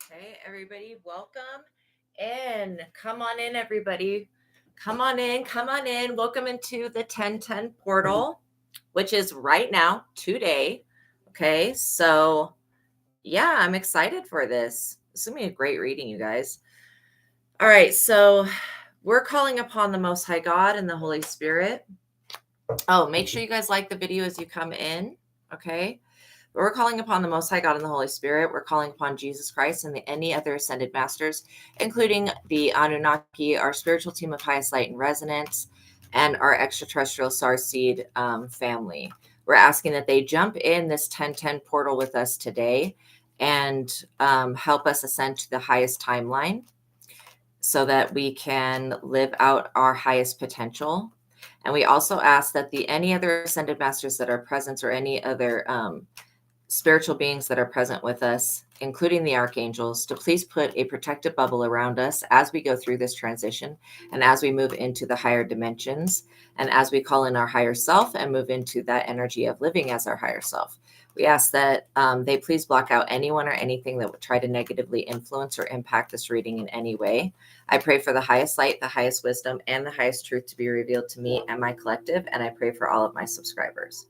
Okay, everybody, welcome in. Come on in, everybody. Come on in. Come on in. Welcome into the 1010 portal, which is right now, today. Okay, so yeah, I'm excited for this. This is going to be a great reading, you guys. All right, so we're calling upon the Most High God and the Holy Spirit. Oh, make sure you guys like the video as you come in, okay? But we're calling upon the Most High God and the Holy Spirit. We're calling upon Jesus Christ and any other ascended masters, including the Anunnaki, our spiritual team of highest light and resonance, and our extraterrestrial starseed family. We're asking that they jump in this 1010 portal with us today and help us ascend to the highest timeline so that we can live out our highest potential. And we also ask that any other ascended masters that are present, or any other spiritual beings that are present with us, including the archangels, to please put a protective bubble around us as we go through this transition and as we move into the higher dimensions and as we call in our higher self and move into that energy of living as our higher self. We ask that they please block out anyone or anything that would try to negatively influence or impact this reading in any way. I pray for the highest light, the highest wisdom, and the highest truth to be revealed to me and my collective, and I pray for all of my subscribers.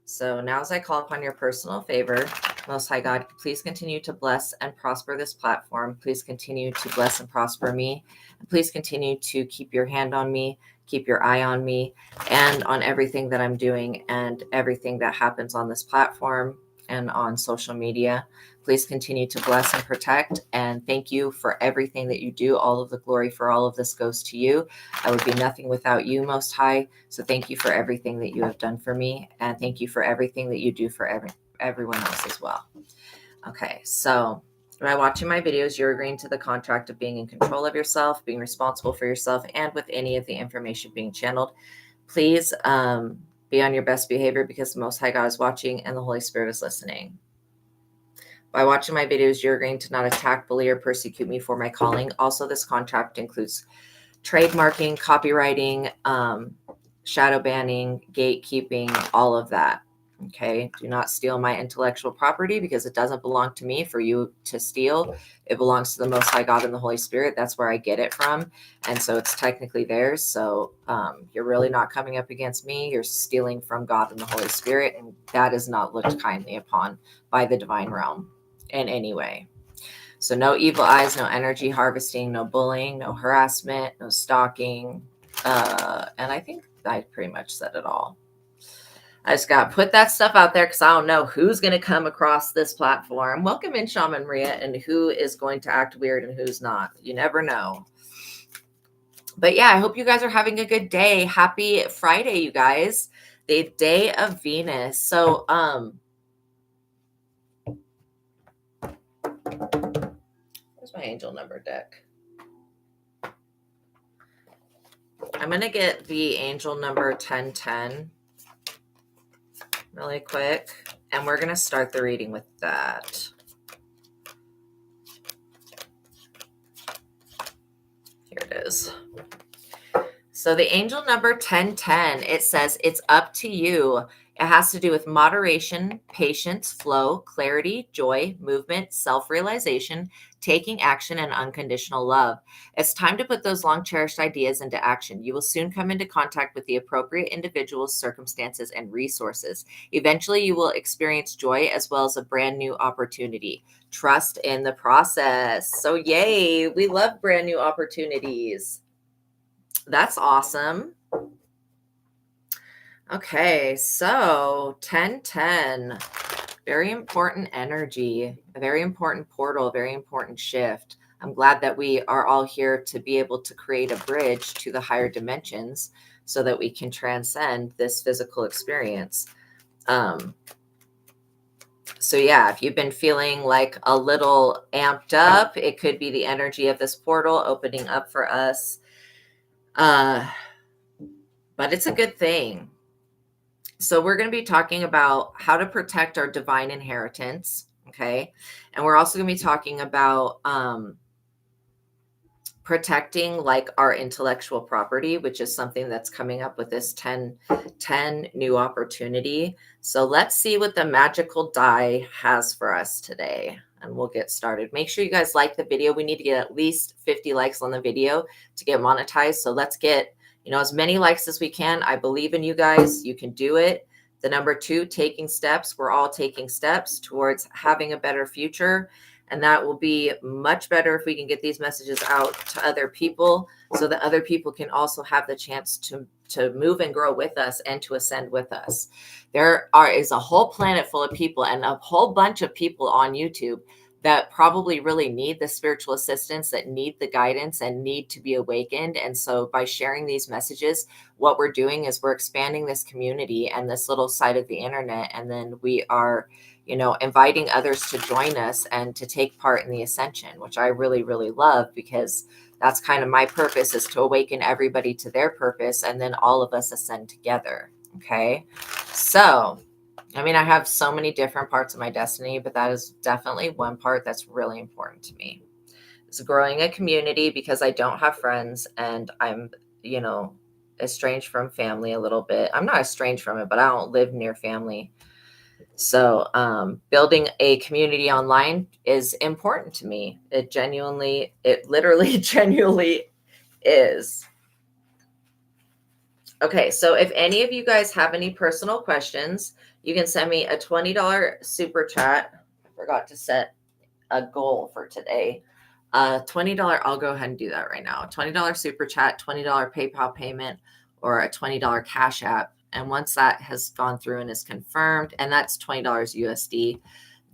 So now as I call upon your personal favor, Most High God, please continue to bless and prosper this platform. Please continue to bless and prosper me. And please continue to keep your hand on me, keep your eye on me, and on everything that I'm doing and everything that happens on this platform and on social media. Please continue to bless and protect. And thank you for everything that you do. All of the glory for all of this goes to you. I would be nothing without you, Most High. So thank you for everything that you have done for me. And thank you for everything that you do for everyone else as well. Okay, so by watching my videos, you're agreeing to the contract of being in control of yourself, being responsible for yourself, and with any of the information being channeled. Please be on your best behavior, because the Most High God is watching and the Holy Spirit is listening. By watching my videos, you're agreeing to not attack, bully, or persecute me for my calling. Also, this contract includes trademarking, copywriting, shadow banning, gatekeeping, all of that. Okay. Do not steal my intellectual property, because it doesn't belong to me for you to steal. It belongs to the Most High God and the Holy Spirit. That's where I get it from. And so it's technically theirs. So you're really not coming up against me. You're stealing from God and the Holy Spirit. And that is not looked kindly upon by the divine realm in any way. So no evil eyes, no energy harvesting, no bullying, no harassment, no stalking. And I think I pretty much said it all. I just got to put that stuff out there because I don't know who's going to come across this platform. Welcome in, Shaman Maria, and who is going to act weird and who's not. You never know. But yeah, I hope you guys are having a good day. Happy Friday, you guys. The day of Venus. So, where's my angel number deck? I'm going to get the angel number 1010 really quick, and we're going to start the reading with that. Here it is. So the angel number 1010, it says it's up to you. It has to do with moderation, patience, flow, clarity, joy, movement, self-realization, taking action, and unconditional love. It's time to put those long cherished ideas into action. You will soon come into contact with the appropriate individuals, circumstances, and resources. Eventually, you will experience joy as well as a brand new opportunity. Trust in the process. So yay, we love brand new opportunities. That's awesome. Okay, so 1010, very important energy, a very important portal, very important shift. I'm glad that we are all here to be able to create a bridge to the higher dimensions so that we can transcend this physical experience. So yeah, if you've been feeling like a little amped up, it could be the energy of this portal opening up for us. But it's a good thing. So we're going to be talking about how to protect our divine inheritance. Okay. And we're also going to be talking about protecting like our intellectual property, which is something that's coming up with this 10 new opportunity. So let's see what the magical die has for us today. And we'll get started. Make sure you guys like the video. We need to get at least 50 likes on the video to get monetized. So let's get, as many likes as we can. I believe in you guys. You can do it. The number 2, taking steps. We're all taking steps towards having a better future. And that will be much better if we can get these messages out to other people so that other people can also have the chance to move and grow with us and to ascend with us. There is a whole planet full of people and a whole bunch of people on YouTube that probably really need the spiritual assistance, that need the guidance and need to be awakened. And so by sharing these messages, what we're doing is we're expanding this community and this little side of the internet. And then we are, inviting others to join us and to take part in the ascension, which I really, really love, because that's kind of my purpose, is to awaken everybody to their purpose. And then all of us ascend together. Okay. So, I have so many different parts of my destiny, but that is definitely one part that's really important to me. It's growing a community because I don't have friends and I'm, estranged from family a little bit. I'm not estranged from it, but I don't live near family. So building a community online is important to me. It literally genuinely is. Okay, so if any of you guys have any personal questions, you can send me a $20 super chat. I forgot to set a goal for today. $20, I'll go ahead and do that right now. $20 super chat, $20 PayPal payment, or a $20 Cash App. And once that has gone through and is confirmed, and that's $20 USD,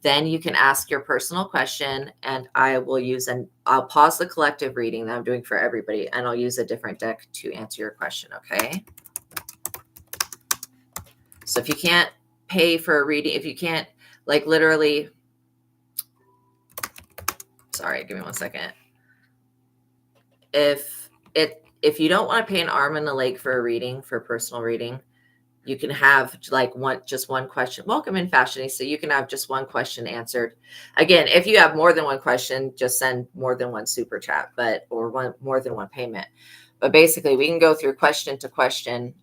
then you can ask your personal question and I'll pause the collective reading that I'm doing for everybody and I'll use a different deck to answer your question. Okay. So if you can't pay for a reading, if you can't sorry, give me 1 second. If you don't want to pay an arm and a leg for a reading, for a personal reading, you can have just one question. Welcome in, Fashionista. You can have just one question answered. Again, if you have more than one question, just send more than one super chat, or more than one payment. But basically, we can go through question to question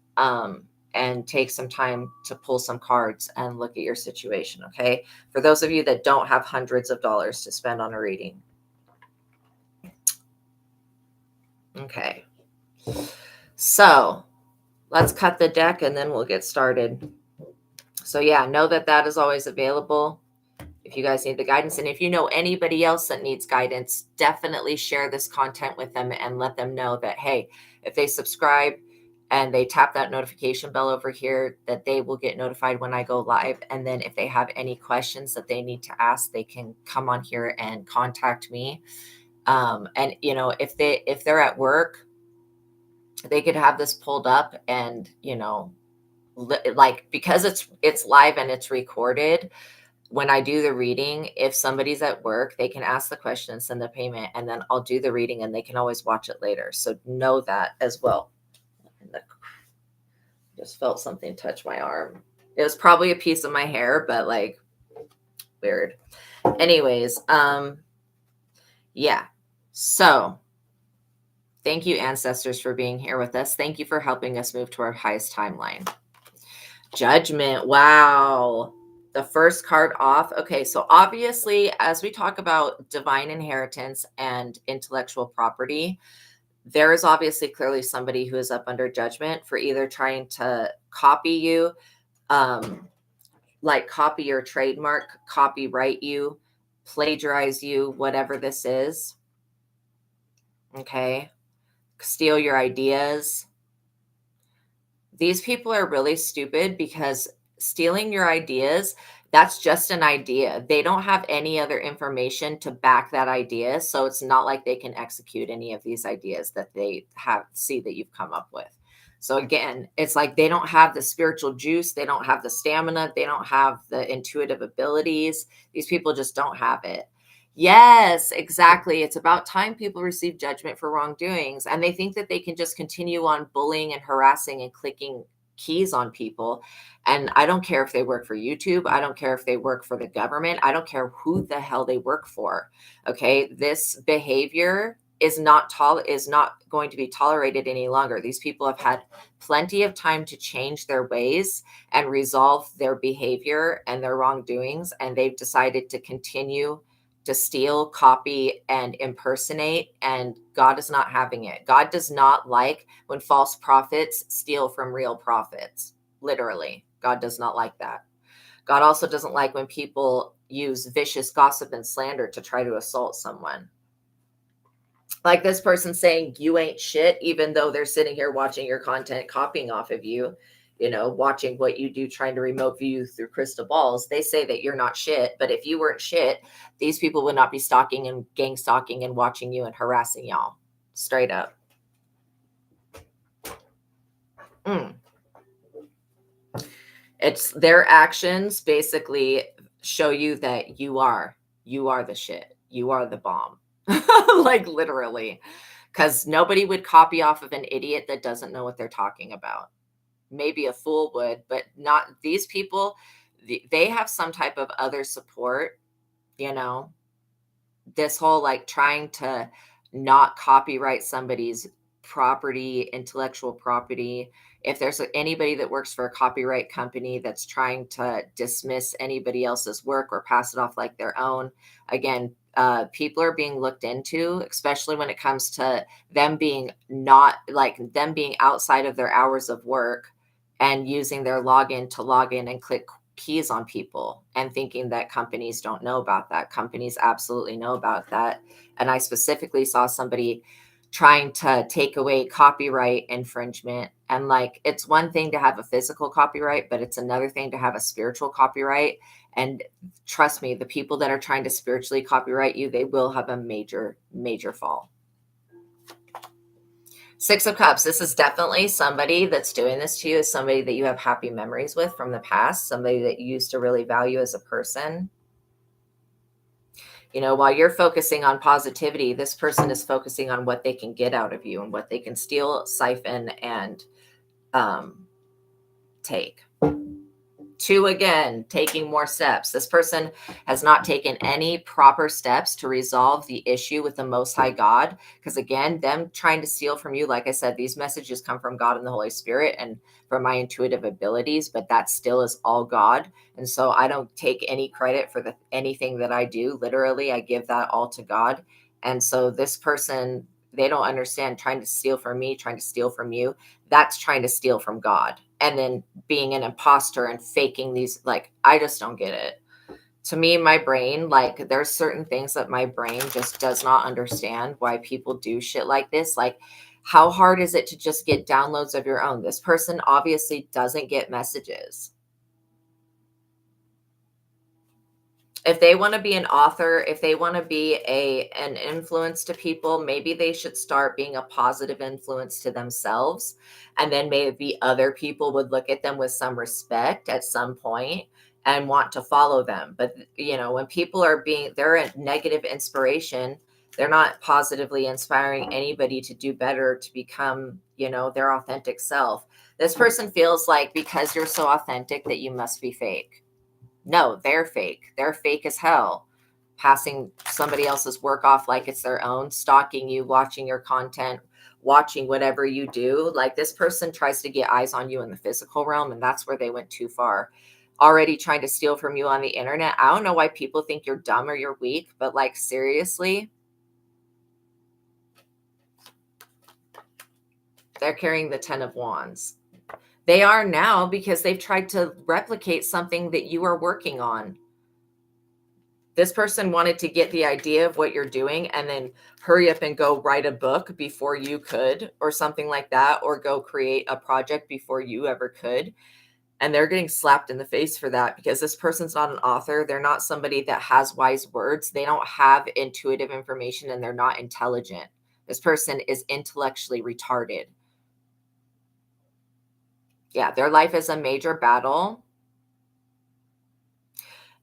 and take some time to pull some cards and look at your situation. Okay, for those of you that don't have hundreds of dollars to spend on a reading. Okay, so let's cut the deck and then we'll get started. So yeah, know that is always available if you guys need the guidance. And if you know anybody else that needs guidance, definitely share this content with them and let them know that, hey, if they subscribe and they tap that notification bell over here, that they will get notified when I go live. And then if they have any questions that they need to ask, they can come on here and contact me. And if they're at work, they could have this pulled up and, because it's live and it's recorded, when I do the reading, if somebody's at work, they can ask the question and send the payment, and then I'll do the reading and they can always watch it later. So know that as well. Just felt something touch my arm. It was probably a piece of my hair, but weird. Anyways, yeah. So Thank you, ancestors, for being here with us. Thank you for helping us move to our highest timeline. Judgment. Wow. The first card off. Okay, so obviously, as we talk about divine inheritance and intellectual property, there is obviously clearly somebody who is up under judgment for either trying to copy you, like copy your trademark, copyright you, plagiarize you, whatever this is. Okay. Steal your ideas. These people are really stupid because stealing your ideas, that's just an idea. They don't have any other information to back that idea. So it's not like they can execute any of these ideas that they see that you've come up with. So again, it's like they don't have the spiritual juice. They don't have the stamina. They don't have the intuitive abilities. These people just don't have it. Yes, exactly. It's about time people receive judgment for wrongdoings. And they think that they can just continue on bullying and harassing and clicking keys on people. And I don't care if they work for YouTube. I don't care if they work for the government. I don't care who the hell they work for. Okay. This behavior is not going to be tolerated any longer. These people have had plenty of time to change their ways and resolve their behavior and their wrongdoings. And they've decided to continue to steal, copy, and impersonate, and God is not having it. God does not like when false prophets steal from real prophets. Literally, God does not like that. God also doesn't like when people use vicious gossip and slander to try to assault someone. Like this person saying you ain't shit, even though they're sitting here watching your content, copying off of you, watching what you do, trying to remote view through crystal balls. They say that you're not shit. But if you weren't shit, these people would not be stalking and gang stalking and watching you and harassing y'all. Straight up. It's their actions basically show you that you are the shit. You are the bomb. Like literally. Because nobody would copy off of an idiot that doesn't know what they're talking about. Maybe a fool would, but not these people. They have some type of other support, this whole like trying to not copyright somebody's property, intellectual property. If there's anybody that works for a copyright company that's trying to dismiss anybody else's work or pass it off like their own, again, people are being looked into, especially when it comes to them being outside of their hours of work and using their login to log in and click keys on people and thinking that companies don't know about that. Companies absolutely know about that. And I specifically saw somebody trying to take away copyright infringement. And like, it's one thing to have a physical copyright, but it's another thing to have a spiritual copyright. And trust me, the people that are trying to spiritually copyright you, they will have a major, major fall. Six of Cups. This is definitely somebody that's doing this to you, is somebody that you have happy memories with from the past, somebody that you used to really value as a person. While you're focusing on positivity, this person is focusing on what they can get out of you and what they can steal, siphon, and take. Two, again, taking more steps. This person has not taken any proper steps to resolve the issue with the Most High God. Because again, them trying to steal from you, like I said, these messages come from God and the Holy Spirit and from my intuitive abilities, but that still is all God. And so I don't take any credit for anything that I do. Literally, I give that all to God. And so this person, they don't understand trying to steal from me, trying to steal from you. That's trying to steal from God. And then being an imposter and faking these, like, I just don't get it. To me, my brain, like, there's certain things that my brain just does not understand why people do shit like this. Like, how hard is it to just get downloads of your own? This person obviously doesn't get messages. If they want to be an author, if they want to be an influence to people, maybe they should start being a positive influence to themselves. And then maybe other people would look at them with some respect at some point and want to follow them. But, when people they're a negative inspiration, they're not positively inspiring anybody to do better, to become, their authentic self. This person feels like because you're so authentic that you must be fake. No, they're fake. They're fake as hell. Passing somebody else's work off like it's their own, stalking you, watching your content, watching whatever you do. Like this person tries to get eyes on you in the physical realm, and that's where they went too far. Already trying to steal from you on the internet. I don't know why people think you're dumb or you're weak, but like seriously, they're carrying the 10 of Wands. They are now because they've tried to replicate something that you are working on. This person wanted to get the idea of what you're doing and then hurry up and go write a book before you could, or something like that, or go create a project before you ever could. And they're getting slapped in the face for that because this person's not an author. They're not somebody that has wise words. They don't have intuitive information, and they're not intelligent. This person is intellectually retarded. Yeah, their life is a major battle.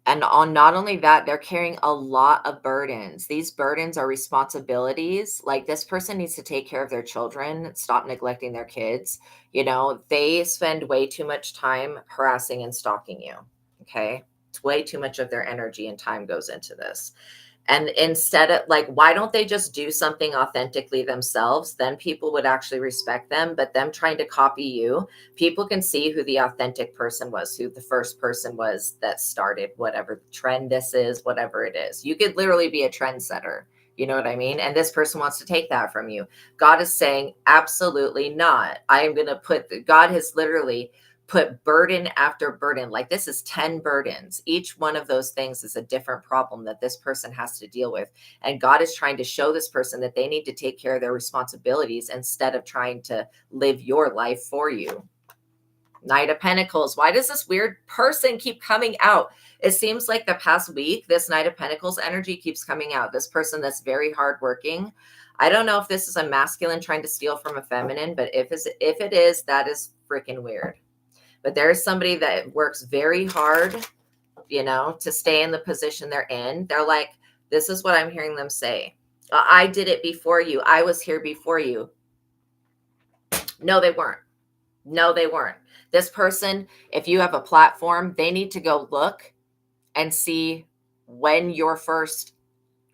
And on not only that, they're carrying a lot of burdens. These burdens are responsibilities. Like this person needs to take care of their children, stop neglecting their kids. You know, they spend way too much time harassing and stalking you. Okay. It's way too much of their energy and time goes into this. And instead of like, why don't they just do something authentically themselves? Then people would actually respect them. But them trying to copy you, people can see who the authentic person was, who the first person was that started whatever trend this is, whatever it is. You could literally be a trendsetter. You know what I mean? And this person wants to take that from you. God is saying, absolutely not. I am going to God has literally put burden after burden. Like this is 10 burdens. Each one of those things is a different problem that this person has to deal with. And God is trying to show this person that they need to take care of their responsibilities instead of trying to live your life for you. Knight of Pentacles. Why does this weird person keep coming out? It seems like the past week, this Knight of Pentacles energy keeps coming out. This person that's very hardworking. I don't know if this is a masculine trying to steal from a feminine, but if it is, that is freaking weird. But there's somebody that works very hard, you know, to stay in the position they're in. They're like, this is what I'm hearing them say. I did it before you. I was here before you. No, they weren't. No, they weren't. This person, if you have a platform, they need to go look and see when your first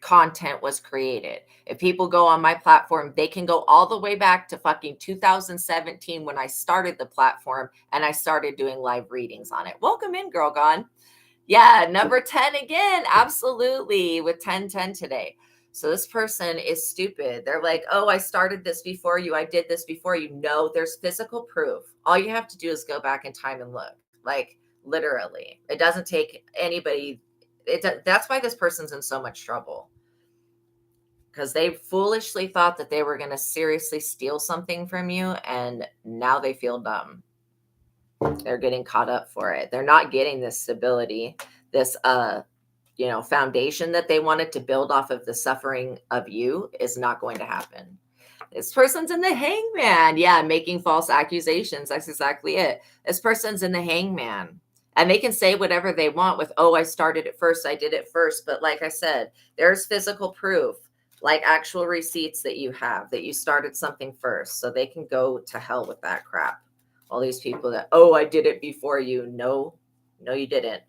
content was created. If people go on my platform, they can go all the way back to fucking 2017 when I started the platform and I started doing live readings on it. Welcome in, Girl Gone. Yeah, number 10 again. Absolutely. With 1010 today. So this person is stupid. They're like, oh, I started this before you. I did this before you. No, there's physical proof. All you have to do is go back in time and look. Like literally. It doesn't take anybody. That's why this person's in so much trouble, because they foolishly thought that they were going to seriously steal something from you, and now they feel dumb. They're getting caught up for it. They're not getting this stability, this foundation that they wanted to build off of the suffering of you is not going to happen. This person's in the Hangman. Yeah, making false accusations. That's exactly it. This person's in the Hangman. And they can say whatever they want with, oh, I started it first. I did it first. But like I said, there's physical proof, like actual receipts that you have, that you started something first. So they can go to hell with that crap. All these people that, oh, I did it before you. No, you didn't.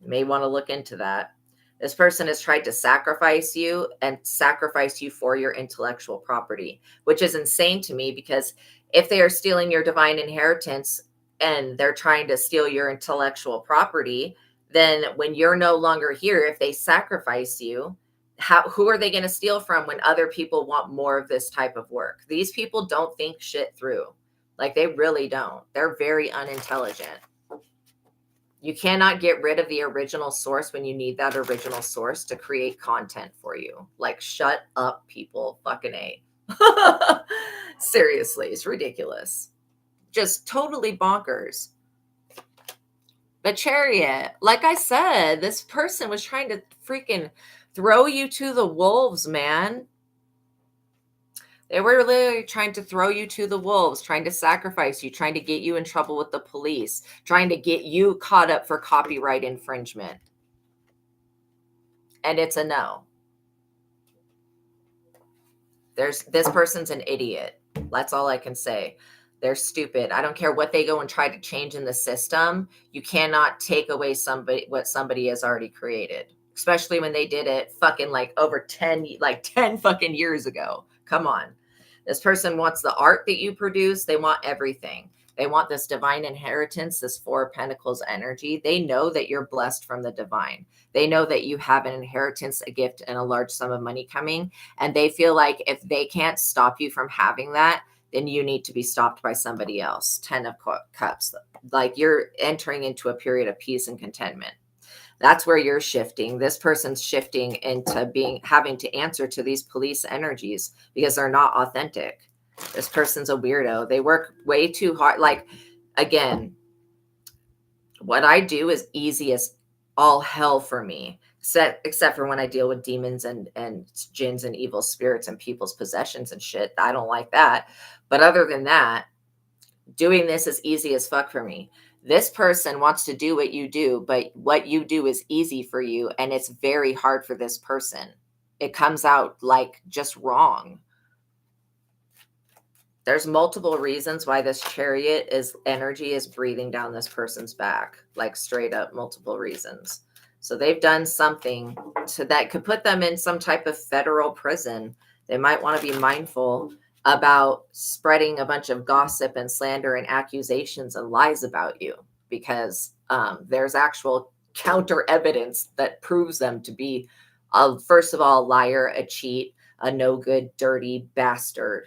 You may want to look into that. This person has tried to sacrifice you and sacrifice you for your intellectual property, which is insane to me, because if they are stealing your divine inheritance and they're trying to steal your intellectual property, then when you're no longer here, if they sacrifice you, who are they going to steal from when other people want more of this type of work? These people don't think shit through. Like they really don't. They're very unintelligent. You cannot get rid of the original source when you need that original source to create content for you. Like, shut up, people. Fucking A. Seriously, it's ridiculous. Just totally bonkers. The Chariot, like I said, this person was trying to freaking throw you to the wolves, man. They were literally trying to throw you to the wolves, trying to sacrifice you, trying to get you in trouble with the police, trying to get you caught up for copyright infringement. And it's a no. This person's an idiot. That's all I can say. They're stupid. I don't care what they go and try to change in the system. You cannot take away what somebody has already created, especially when they did it fucking like over 10 fucking years ago. Come on. This person wants the art that you produce. They want everything. They want this divine inheritance, this Four of Pentacles energy. They know that you're blessed from the divine. They know that you have an inheritance, a gift, and a large sum of money coming. And they feel like if they can't stop you from having that, then you need to be stopped by somebody else. 10 of Cups. Like you're entering into a period of peace and contentment. That's where you're shifting. This person's shifting into having to answer to these police energies because they're not authentic. This person's a weirdo. They work way too hard. Like, again, what I do is easy as all hell for me, except for when I deal with demons and jinns and evil spirits and people's possessions and shit. I don't like that. But other than that, doing this is easy as fuck for me. This person wants to do what you do, but what you do is easy for you, and it's very hard for this person. It comes out like just wrong. There's multiple reasons why this Chariot energy is breathing down this person's back, like straight up multiple reasons. So they've done something that could put them in some type of federal prison. They might want to be mindful about spreading a bunch of gossip and slander and accusations and lies about you, because there's actual counter evidence that proves them to be, first of all, a liar, a cheat, a no good, dirty bastard.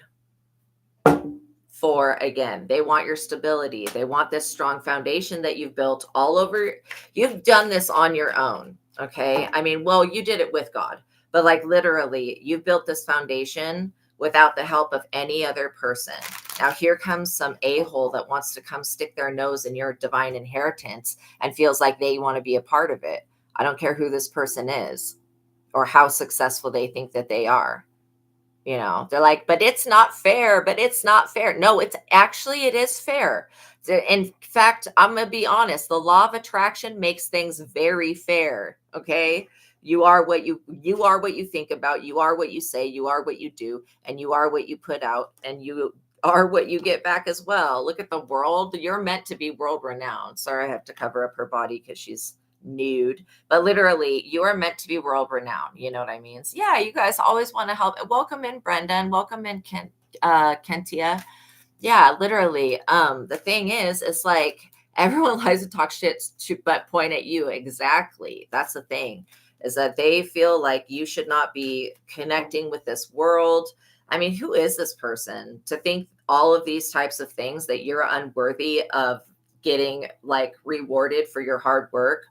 For, again, they want your stability. They want this strong foundation that you've built all over. You've done this on your own. Okay. I mean, well, you did it with God, but like literally you've built this foundation without the help of any other person. Now here comes some a-hole that wants to come stick their nose in your divine inheritance and feels like they want to be a part of it. I don't care who this person is or how successful they think that they are. You know, they're like, but it's not fair, but it's not fair. No, it is fair. In fact, I'm going to be honest. The law of attraction makes things very fair. Okay. You are what you are what you think about. You are what you say. You are what you do, and you are what you put out, and you are what you get back as well. Look at the world. You're meant to be world renowned. Sorry, I have to cover up her body because she's nude, but literally you are meant to be world renowned. You know what I mean? So yeah, you guys always want to help. Welcome in Brendan. Welcome in Kentia. Yeah, literally. The thing is, it's like everyone likes to talk shit but point at you. Exactly. That's the thing, is that they feel like you should not be connecting with this world. I mean, who is this person to think all of these types of things, that you're unworthy of getting like rewarded for your hard work?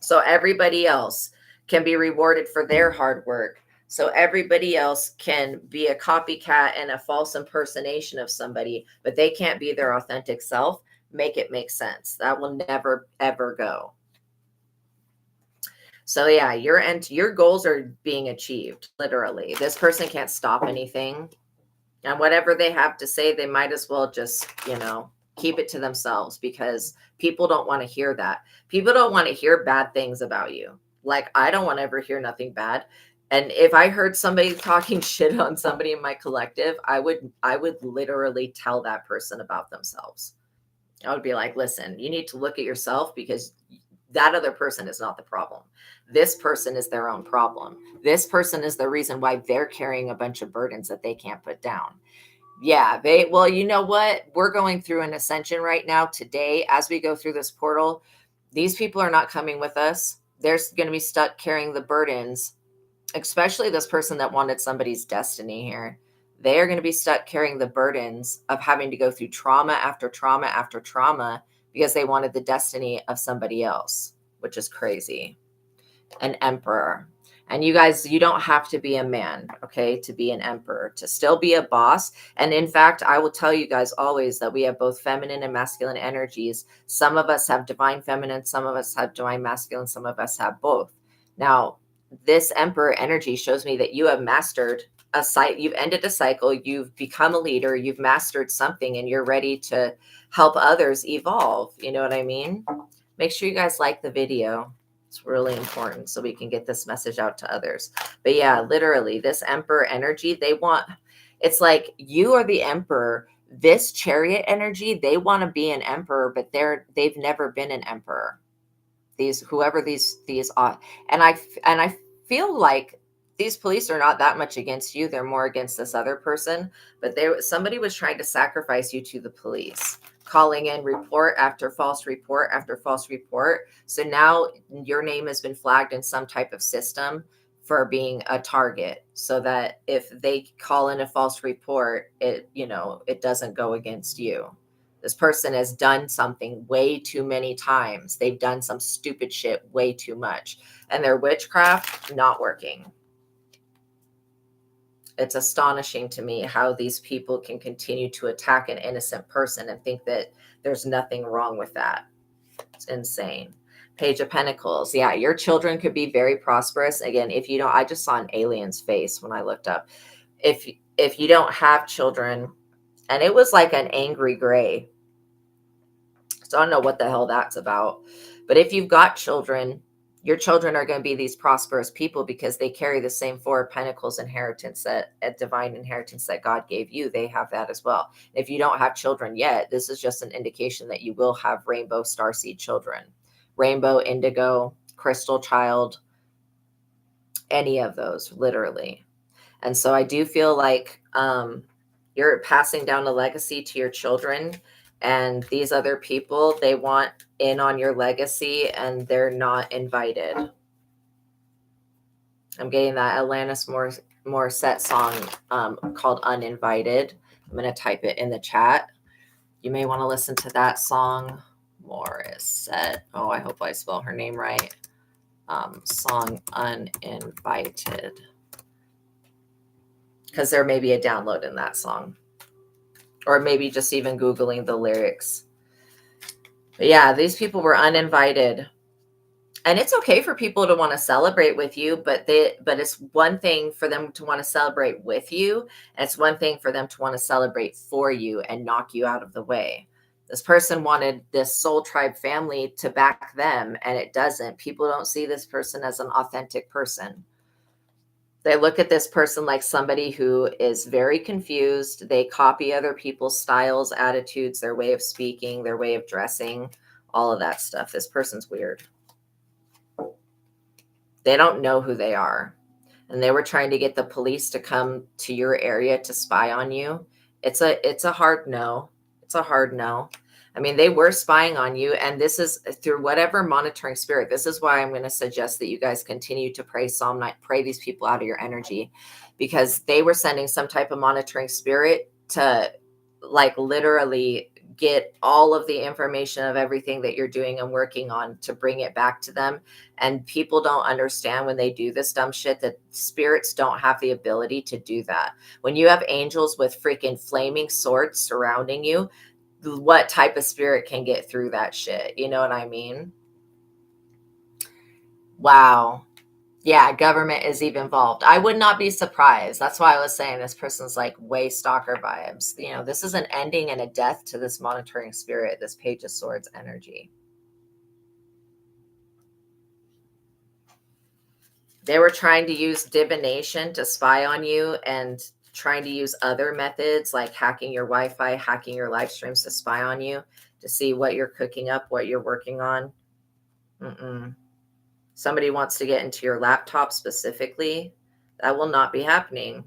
So everybody else can be rewarded for their hard work. So everybody else can be a copycat and a false impersonation of somebody, but they can't be their authentic self. Make it make sense. That will never, ever go. So yeah, your goals are being achieved. Literally, this person can't stop anything. And whatever they have to say, they might as well just, keep it to themselves, because people don't want to hear that. People don't want to hear bad things about you. Like, I don't want to ever hear nothing bad. And if I heard somebody talking shit on somebody in my collective, I would literally tell that person about themselves. I would be like, listen, you need to look at yourself, because that other person is not the problem. This person is their own problem. This person is the reason why they're carrying a bunch of burdens that they can't put down. Yeah, well, you know what? We're going through an ascension right now today. As we go through this portal, these people are not coming with us. They're going to be stuck carrying the burdens, especially this person that wanted somebody's destiny here. They are going to be stuck carrying the burdens of having to go through trauma after trauma after trauma because they wanted the destiny of somebody else, which is crazy. An emperor. And you guys, you don't have to be a man, okay, to be an emperor, to still be a boss. And in fact, I will tell you guys always that we have both feminine and masculine energies. Some of us have divine feminine, some of us have divine masculine, some of us have both. Now, this emperor energy shows me that you have mastered a cycle. You've ended a cycle. You've become a leader. You've mastered something, and you're ready to help others evolve. You know what I mean? Make sure you guys like the video. It's really important so we can get this message out to others. But yeah, literally, this emperor energy, it's like you are the emperor. This chariot energy, they want to be an emperor, but they've never been an emperor. These are, and I feel like these police are not that much against you. They're more against this other person. But somebody was trying to sacrifice you to the police, calling in report after false report after false report. So now your name has been flagged in some type of system for being a target, so that if they call in a false report, it doesn't go against you. This person has done something way too many times. They've done some stupid shit way too much, and their witchcraft not working. It's astonishing to me how these people can continue to attack an innocent person and think that there's nothing wrong with that. It's insane. Page of Pentacles. Yeah, your children could be very prosperous. Again, if you don't, I just saw an alien's face when I looked up. If you don't have children, and it was like an angry gray. So I don't know what the hell that's about. But if you've got children, your children are going to be these prosperous people because they carry the same Four of Pentacles inheritance, that a divine inheritance that God gave you. They have that as well. If you don't have children yet, this is just an indication that you will have rainbow starseed children. Rainbow, indigo, crystal child, any of those, literally. And so I do feel like you're passing down a legacy to your children, and these other people, they want in on your legacy and they're not invited. I'm getting that Alanis Morissette song called Uninvited. I'm going to type it in the chat. You may want to listen to that song. Morissette. Oh, I hope I spell her name right. Song Uninvited. Because there may be a download in that song. Or maybe just even Googling the lyrics. But yeah, these people were uninvited. And it's okay for people to want to celebrate with you, but it's one thing for them to want to celebrate with you. And it's one thing for them to want to celebrate for you and knock you out of the way. This person wanted this soul tribe family to back them, and it doesn't. People don't see this person as an authentic person. They look at this person like somebody who is very confused. They copy other people's styles, attitudes, their way of speaking, their way of dressing, all of that stuff. This person's weird. They don't know who they are. And they were trying to get the police to come to your area to spy on you. It's a hard no. It's a hard no. I mean, they were spying on you, and this is through whatever monitoring spirit. This is why I'm going to suggest that you guys continue to pray Psalm 9, pray these people out of your energy, because they were sending some type of monitoring spirit to like literally get all of the information of everything that you're doing and working on to bring it back to them. And people don't understand when they do this dumb shit that spirits don't have the ability to do that. When you have angels with freaking flaming swords surrounding you, what type of spirit can get through that shit? You know what I mean? Wow. Yeah, government is even involved. I would not be surprised. That's why I was saying this person's like way stalker vibes. You know, this is an ending and a death to this monitoring spirit, this Page of Swords energy. They were trying to use divination to spy on you and trying to use other methods like hacking your Wi-Fi, hacking your live streams to spy on you, to see what you're cooking up, what you're working on. Somebody wants to get into your laptop specifically. That will not be happening.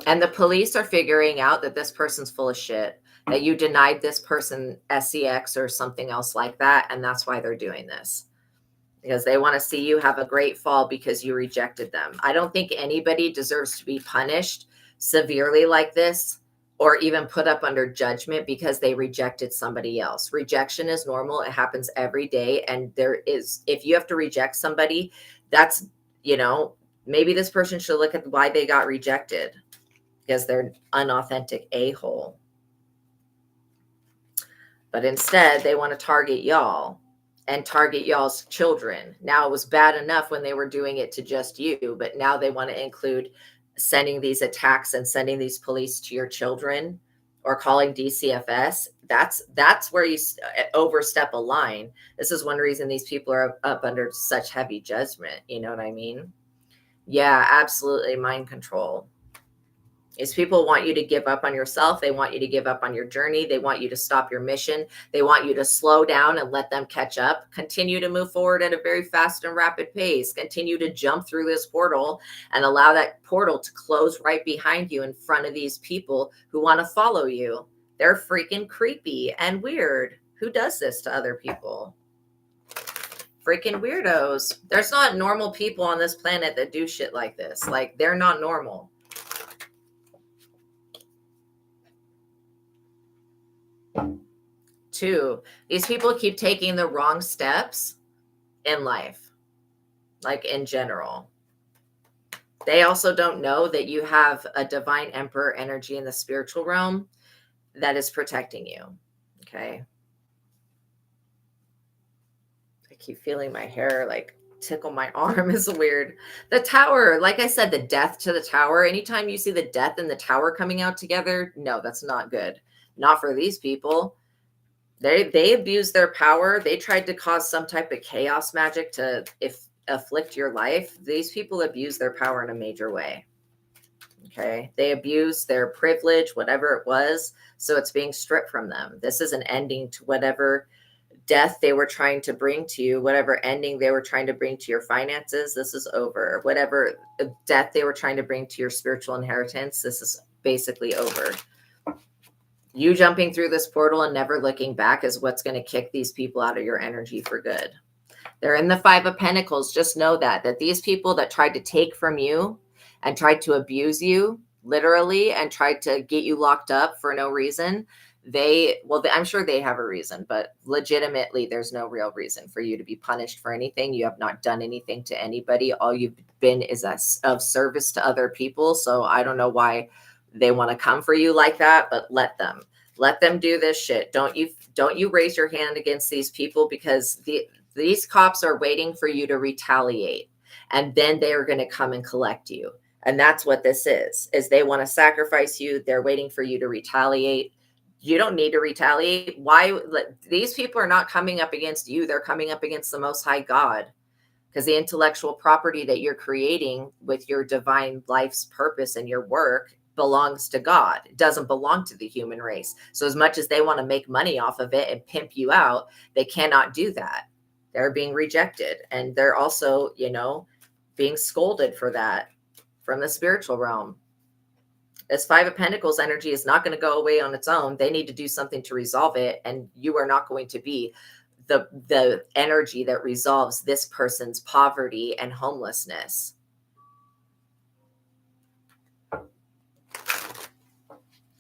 And the police are figuring out that this person's full of shit, that you denied this person SEX or something else like that. And that's why they're doing this, because they want to see you have a great fall because you rejected them. I don't think anybody deserves to be punished severely like this, or even put up under judgment because they rejected somebody else. Rejection is normal. It happens every day. And if you have to reject somebody, that's, maybe this person should look at why they got rejected, because they're unauthentic a-hole. But instead, they want to target y'all and target y'all's children. Now, it was bad enough when they were doing it to just you, but now they want to include sending these attacks and sending these police to your children, or calling DCFS. That's where you overstep a line. This is one reason these people are up under such heavy judgment. You know what I mean? Yeah, absolutely. Mind control. These people want you to give up on yourself. They want you to give up on your journey. They want you to stop your mission. They want you to slow down and let them catch up. Continue to move forward at a very fast and rapid pace. Continue to jump through this portal and allow that portal to close right behind you in front of these people who want to follow you. They're freaking creepy and weird. Who does this to other people? Freaking weirdos. There's not normal people on this planet that do shit like this. Like, they're not normal. Two, these people keep taking the wrong steps in life, like in general. They also don't know that you have a divine emperor energy in the spiritual realm that is protecting you. Okay. I keep feeling my hair like tickle my arm. Is weird. The tower, like I said, the death to the tower. Anytime you see the death and the tower coming out together, no, that's not good. Not for these people. They abused their power. They tried to cause some type of chaos magic to afflict your life. These people abuse their power in a major way. Okay. They abuse their privilege, whatever it was. So it's being stripped from them. This is an ending to whatever death they were trying to bring to you, whatever ending they were trying to bring to your finances. This is over. Whatever death they were trying to bring to your spiritual inheritance. This is basically over. You jumping through this portal and never looking back is what's going to kick these people out of your energy for good. They're in the Five of Pentacles. Just know that these people that tried to take from you and tried to abuse you literally and tried to get you locked up for no reason, I'm sure they have a reason, but legitimately there's no real reason for you to be punished for anything. You have not done anything to anybody. All you've been is of service to other people. So I don't know why they want to come for you like that, but let them do this shit. Don't you raise your hand against these people, because these cops are waiting for you to retaliate, and then they are going to come and collect you. And that's what this is they want to sacrifice you. They're waiting for you to retaliate. You don't need to retaliate. Why? These people are not coming up against you. They're coming up against the Most High God, because the intellectual property that you're creating with your divine life's purpose and your work belongs to God. It doesn't belong to the human race. So as much as they want to make money off of it and pimp you out, they cannot do that. They're being rejected. And they're also, being scolded for that from the spiritual realm. This Five of Pentacles energy is not going to go away on its own. They need to do something to resolve it. And you are not going to be the energy that resolves this person's poverty and homelessness.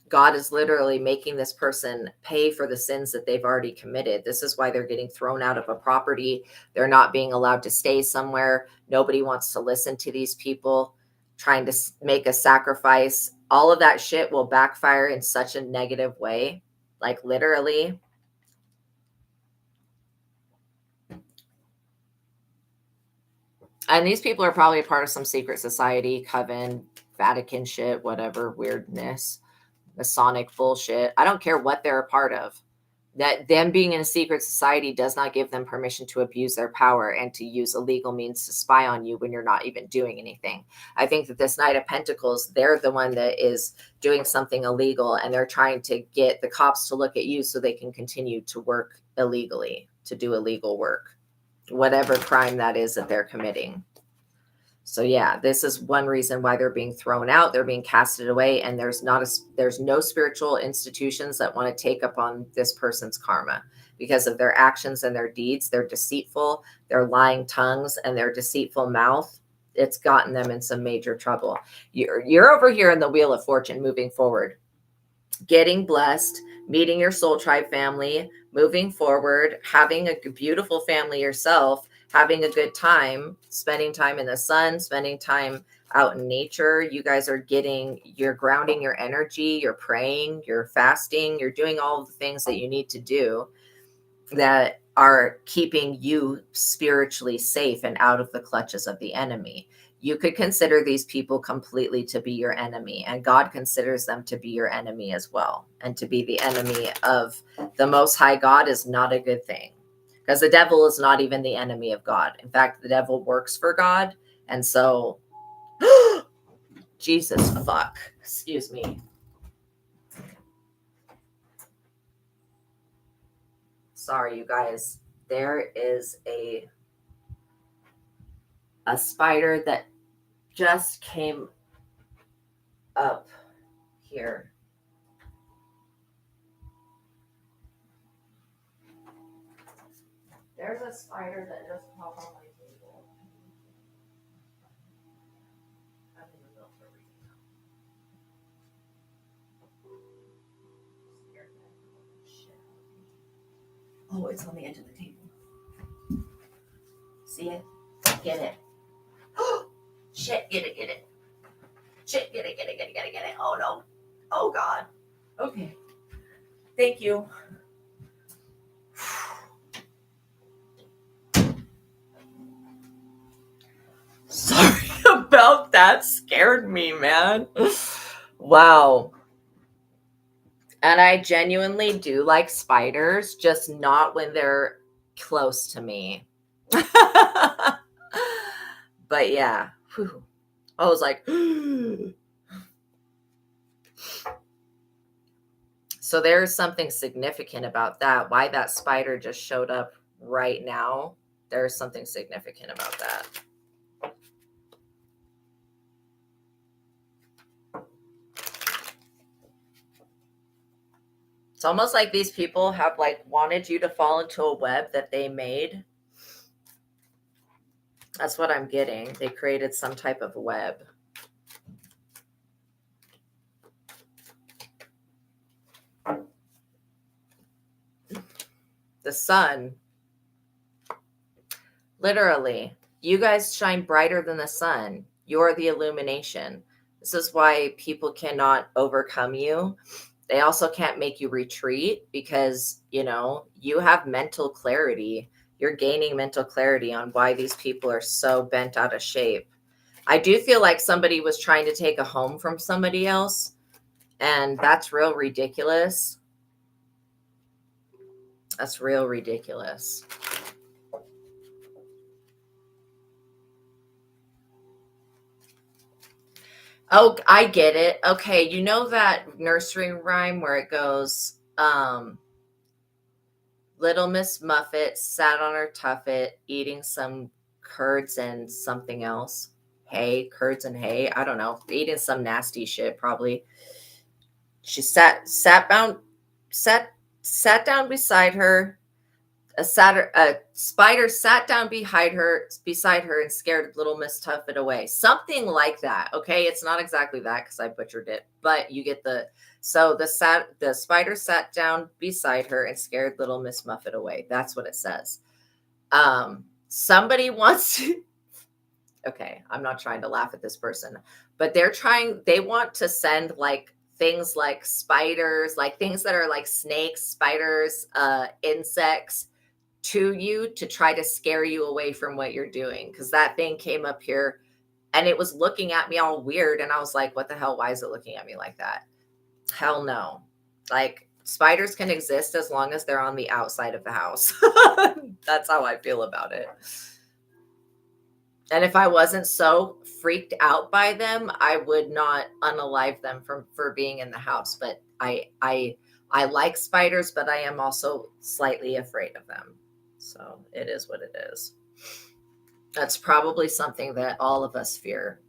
God is literally making this person pay for the sins that they've already committed. This is why they're getting thrown out of a property. They're not being allowed to stay somewhere. Nobody wants to listen to these people trying to make a sacrifice. All of that shit will backfire in such a negative way, like literally. And these people are probably a part of some secret society, coven, Vatican shit, whatever weirdness. Masonic bullshit. I don't care what they're a part of. That them being in a secret society does not give them permission to abuse their power and to use illegal means to spy on you when you're not even doing anything. I think that this Knight of Pentacles, they're the one that is doing something illegal, and they're trying to get the cops to look at you so they can continue to work illegally, to do illegal work, whatever crime that is that they're committing. So yeah, this is one reason why they're being thrown out. They're being casted away, and there's no spiritual institutions that want to take up on this person's karma because of their actions and their deeds. They're deceitful, their lying tongues, and their deceitful mouth. It's gotten them in some major trouble. You're over here in the Wheel of Fortune, moving forward, getting blessed, meeting your soul tribe family, moving forward, having a beautiful family yourself, having a good time, spending time in the sun, spending time out in nature. You guys you're grounding your energy, you're praying, you're fasting, you're doing all of the things that you need to do that are keeping you spiritually safe and out of the clutches of the enemy. You could consider these people completely to be your enemy, and God considers them to be your enemy as well. And to be the enemy of the Most High God is not a good thing. Because the devil is not even the enemy of God. In fact, the devil works for God. And so Jesus fuck. Excuse me. Sorry, you guys. There is a spider that just came up here. There's a spider that just popped on my table. I'm in the middle of everything now. Scared the shit out of me. Oh, it's on the edge of the table. See it? Get it. Shit, get it, get it. Shit, get it, get it, get it, get it, get it. Oh no. Oh God. Okay. Thank you. Sorry about that. Scared me, man. Wow. And I genuinely do like spiders, just not when they're close to me. But yeah. Whew. I was like, so there's something significant about that. Why that spider just showed up right now. There's something significant about that. It's almost like these people have like wanted you to fall into a web that they made. That's what I'm getting. They created some type of web. The sun. Literally, you guys shine brighter than the sun. You're the illumination. This is why people cannot overcome you. They also can't make you retreat because, you know, you have mental clarity. You're gaining mental clarity on why these people are so bent out of shape. I do feel like somebody was trying to take a home from somebody else, and that's real ridiculous. That's real ridiculous. Oh, I get it. Okay, you know that nursery rhyme where it goes, Little Miss Muffet sat on her tuffet eating some curds and something else. Hay, curds and hay. I don't know. Eating some nasty shit, probably. She sat down beside her. A spider sat down beside her and scared little Miss Tuffet away. Something like that. Okay, it's not exactly that because I butchered it, but you get the. So the spider sat down beside her and scared little Miss Muffet away. That's what it says. Somebody wants to. Okay, I'm not trying to laugh at this person, but they want to send like things like spiders, like things that are like snakes, spiders, insects to you to try to scare you away from what you're doing. Because that thing came up here and it was looking at me all weird. And I was like, what the hell? Why is it looking at me like that? Hell no. Like spiders can exist as long as they're on the outside of the house. That's how I feel about it. And if I wasn't so freaked out by them, I would not unalive them for being in the house. But I like spiders, but I am also slightly afraid of them. So it is what it is. That's probably something that all of us fear.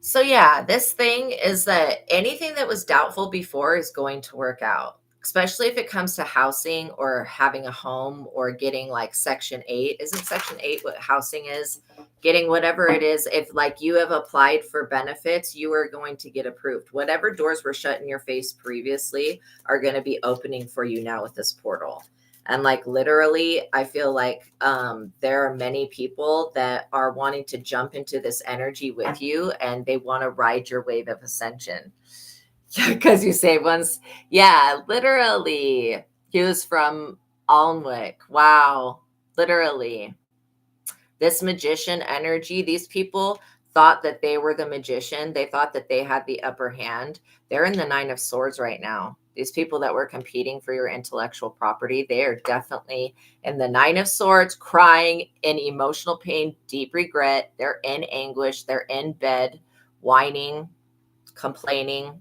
So yeah, this thing is that anything that was doubtful before is going to work out, especially if it comes to housing or having a home or getting like Section 8. Isn't Section 8 what housing is? Getting whatever it is. If like you have applied for benefits, you are going to get approved. Whatever doors were shut in your face previously are going to be opening for you now with this portal. And like literally, I feel like there are many people that are wanting to jump into this energy with you and they want to ride your wave of ascension. Because you say once, yeah, literally. He was from Alnwick. Wow. Literally. This magician energy, these people thought that they were the magician. They thought that they had the upper hand. They're in the 9 of Swords right now. These people that were competing for your intellectual property, they are definitely in the 9 of Swords, crying in emotional pain, deep regret. They're in anguish. They're in bed whining, complaining,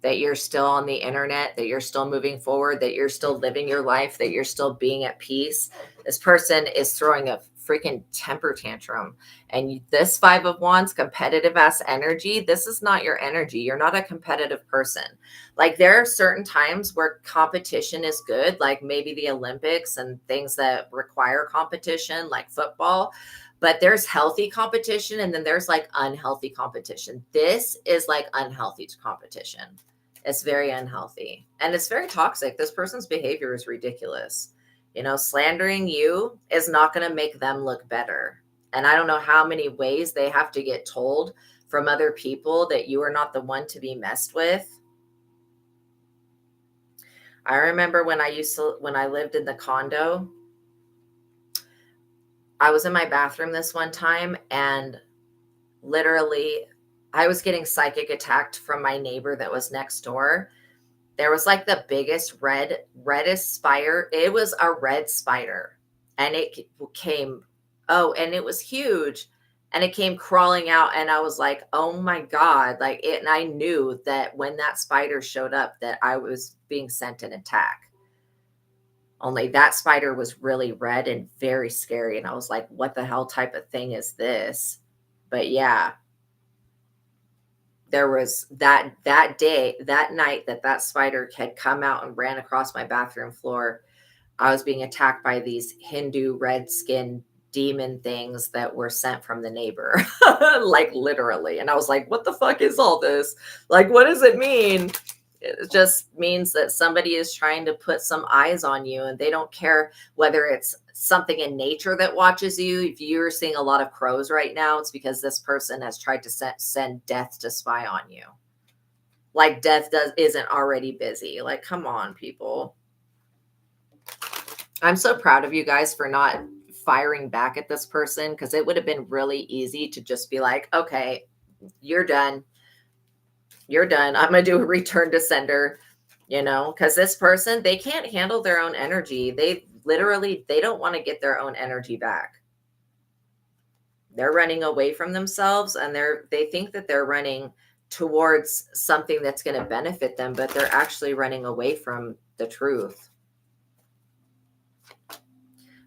that you're still on the internet, that you're still moving forward, that you're still living your life, that you're still being at peace. This person is throwing a freaking temper tantrum. And this 5 of Wands, competitive ass energy, this is not your energy. You're not a competitive person. Like there are certain times where competition is good, like maybe the Olympics and things that require competition, like football. But there's healthy competition and then there's like unhealthy competition. This is like unhealthy competition. It's very unhealthy and it's very toxic. This person's behavior is ridiculous. You know, slandering you is not going to make them look better. And I don't know how many ways they have to get told from other people that you are not the one to be messed with. I remember when I lived in the condo, I was in my bathroom this one time and literally I was getting psychic attacked from my neighbor that was next door. There was like the biggest reddest spider. It was a red spider and it came, and it was huge and it came crawling out. And I was like, oh my God, like it. And I knew that when that spider showed up that I was being sent an attack. Only that spider was really red and very scary. And I was like, what the hell type of thing is this? But yeah, there was that day, that night that spider had come out and ran across my bathroom floor. I was being attacked by these Hindu red skin demon things that were sent from the neighbor, like literally. And I was like, what the fuck is all this? Like, what does it mean? It just means that somebody is trying to put some eyes on you and they don't care whether it's something in nature that watches you. If you're seeing a lot of crows right now, it's because this person has tried to send death to spy on you. Like death isn't already busy. Like, come on, people. I'm so proud of you guys for not firing back at this person because it would have been really easy to just be like, okay, you're done. You're done. I'm going to do a return to sender, you know, because this person, they can't handle their own energy. They don't want to get their own energy back. They're running away from themselves and they think that they're running towards something that's going to benefit them, but they're actually running away from the truth.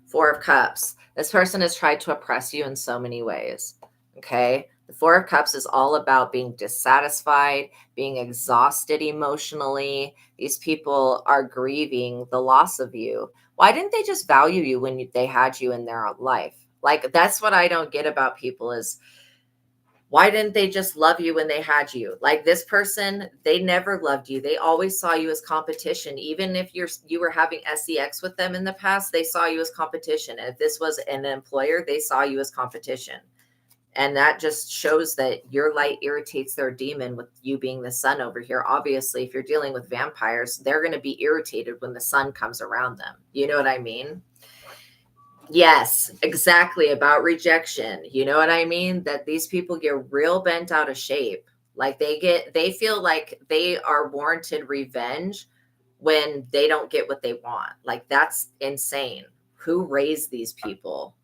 4 of Cups. This person has tried to oppress you in so many ways. Okay. The 4 of Cups is all about being dissatisfied, being exhausted emotionally. These people are grieving the loss of you. Why didn't they just value you when they had you in their life? Like, that's what I don't get about people is, why didn't they just love you when they had you? Like this person, they never loved you. They always saw you as competition. Even if you were having sex with them in the past, they saw you as competition. And if this was an employer, they saw you as competition. And that just shows that your light irritates their demon with you being the sun over here. Obviously, if you're dealing with vampires, they're going to be irritated when the sun comes around them. You know what I mean? Yes, exactly. About rejection. You know what I mean? That these people get real bent out of shape. Like they feel like they are warranted revenge when they don't get what they want. Like that's insane. Who raised these people?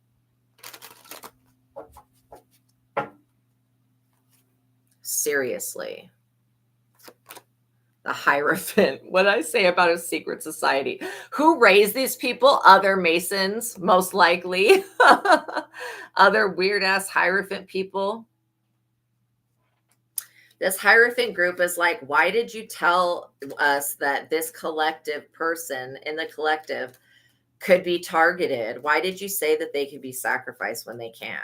Seriously. The Hierophant. What did I say about a secret society? Who raised these people? Other Masons, most likely. Other weird ass Hierophant people. This Hierophant group is like, why did you tell us that this collective person in the collective could be targeted? Why did you say that they could be sacrificed when they can't?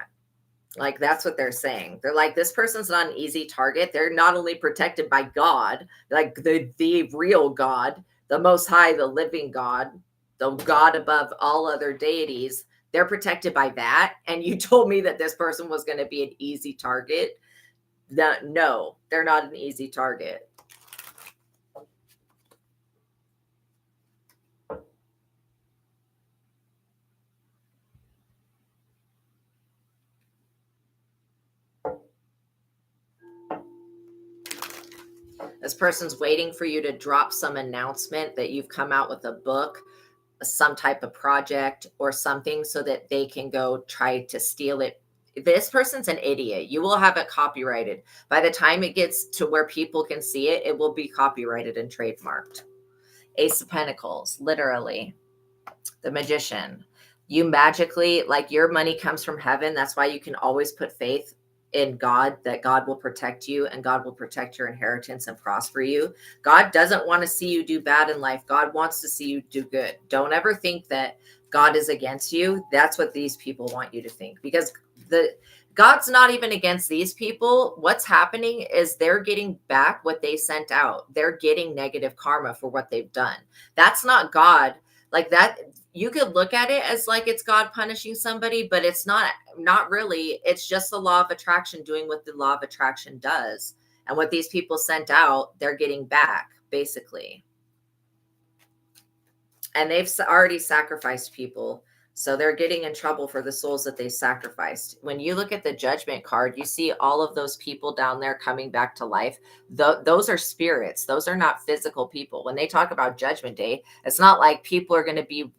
Like, that's what they're saying. They're like, this person's not an easy target. They're not only protected by God, like the real God, the Most High, the living God, the God above all other deities. They're protected by that. And you told me that this person was going to be an easy target. No, they're not an easy target. This person's waiting for you to drop some announcement that you've come out with a book, some type of project or something so that they can go try to steal it this person's an idiot. You will have it copyrighted. By the time it gets to where people can see it, it will be copyrighted and trademarked. Ace of Pentacles, literally. The Magician. You magically, like, your money comes from heaven. That's why you can always put faith in God, that God will protect you and God will protect your inheritance and prosper you. God doesn't want to see you do bad in life. God wants to see you do good. Don't ever think that God is against you. That's what these people want you to think, because God's not even against these people. What's happening is they're getting back what they sent out. They're getting negative karma for what they've done. That's not God. Like that, you could look at it as like it's God punishing somebody, but it's not really. It's just the law of attraction doing what the law of attraction does. And what these people sent out, they're getting back, basically. And they've already sacrificed people. So they're getting in trouble for the souls that they sacrificed. When you look at the Judgment card, you see all of those people down there coming back to life. Those are spirits. Those are not physical people. When they talk about Judgment Day, it's not like people are going to be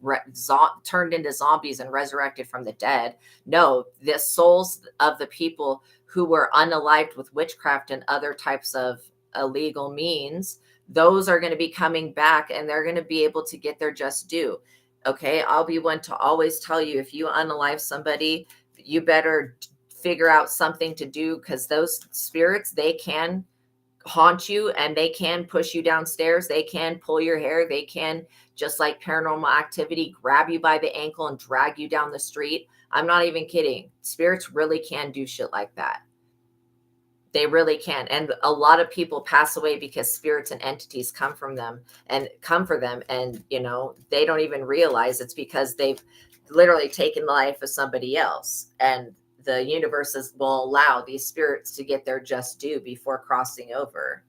turned into zombies and resurrected from the dead. No, the souls of the people who were unalived with witchcraft and other types of illegal means, those are going to be coming back, and they're going to be able to get their just due. Okay, I'll be one to always tell you, if you unalive somebody, you better figure out something to do, because those spirits, they can haunt you and they can push you downstairs. They can pull your hair. They can, just like Paranormal Activity, grab you by the ankle and drag you down the street. I'm not even kidding. Spirits really can do shit like that. They really can. And a lot of people pass away because spirits and entities come for them. And, you know, they don't even realize it's because they've literally taken the life of somebody else. And the universes will allow these spirits to get their just due before crossing over,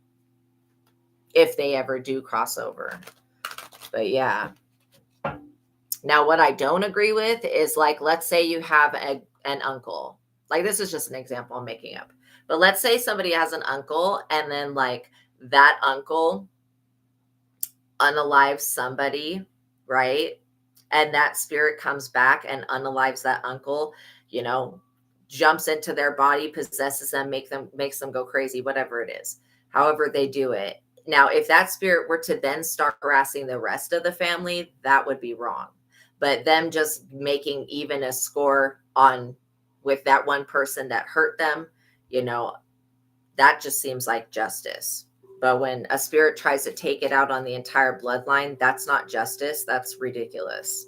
if they ever do cross over. But yeah. Now, what I don't agree with is, like, let's say you have an uncle. Like, this is just an example I'm making up. But let's say somebody has an uncle, and then, like, that uncle unalives somebody, right? And that spirit comes back and unalives that uncle, you know, jumps into their body, possesses them, makes them go crazy, whatever it is. However they do it. Now, if that spirit were to then start harassing the rest of the family, that would be wrong. But them just making even a score with that one person that hurt them, you know, that just seems like justice. But when a spirit tries to take it out on the entire bloodline, that's not justice. That's ridiculous.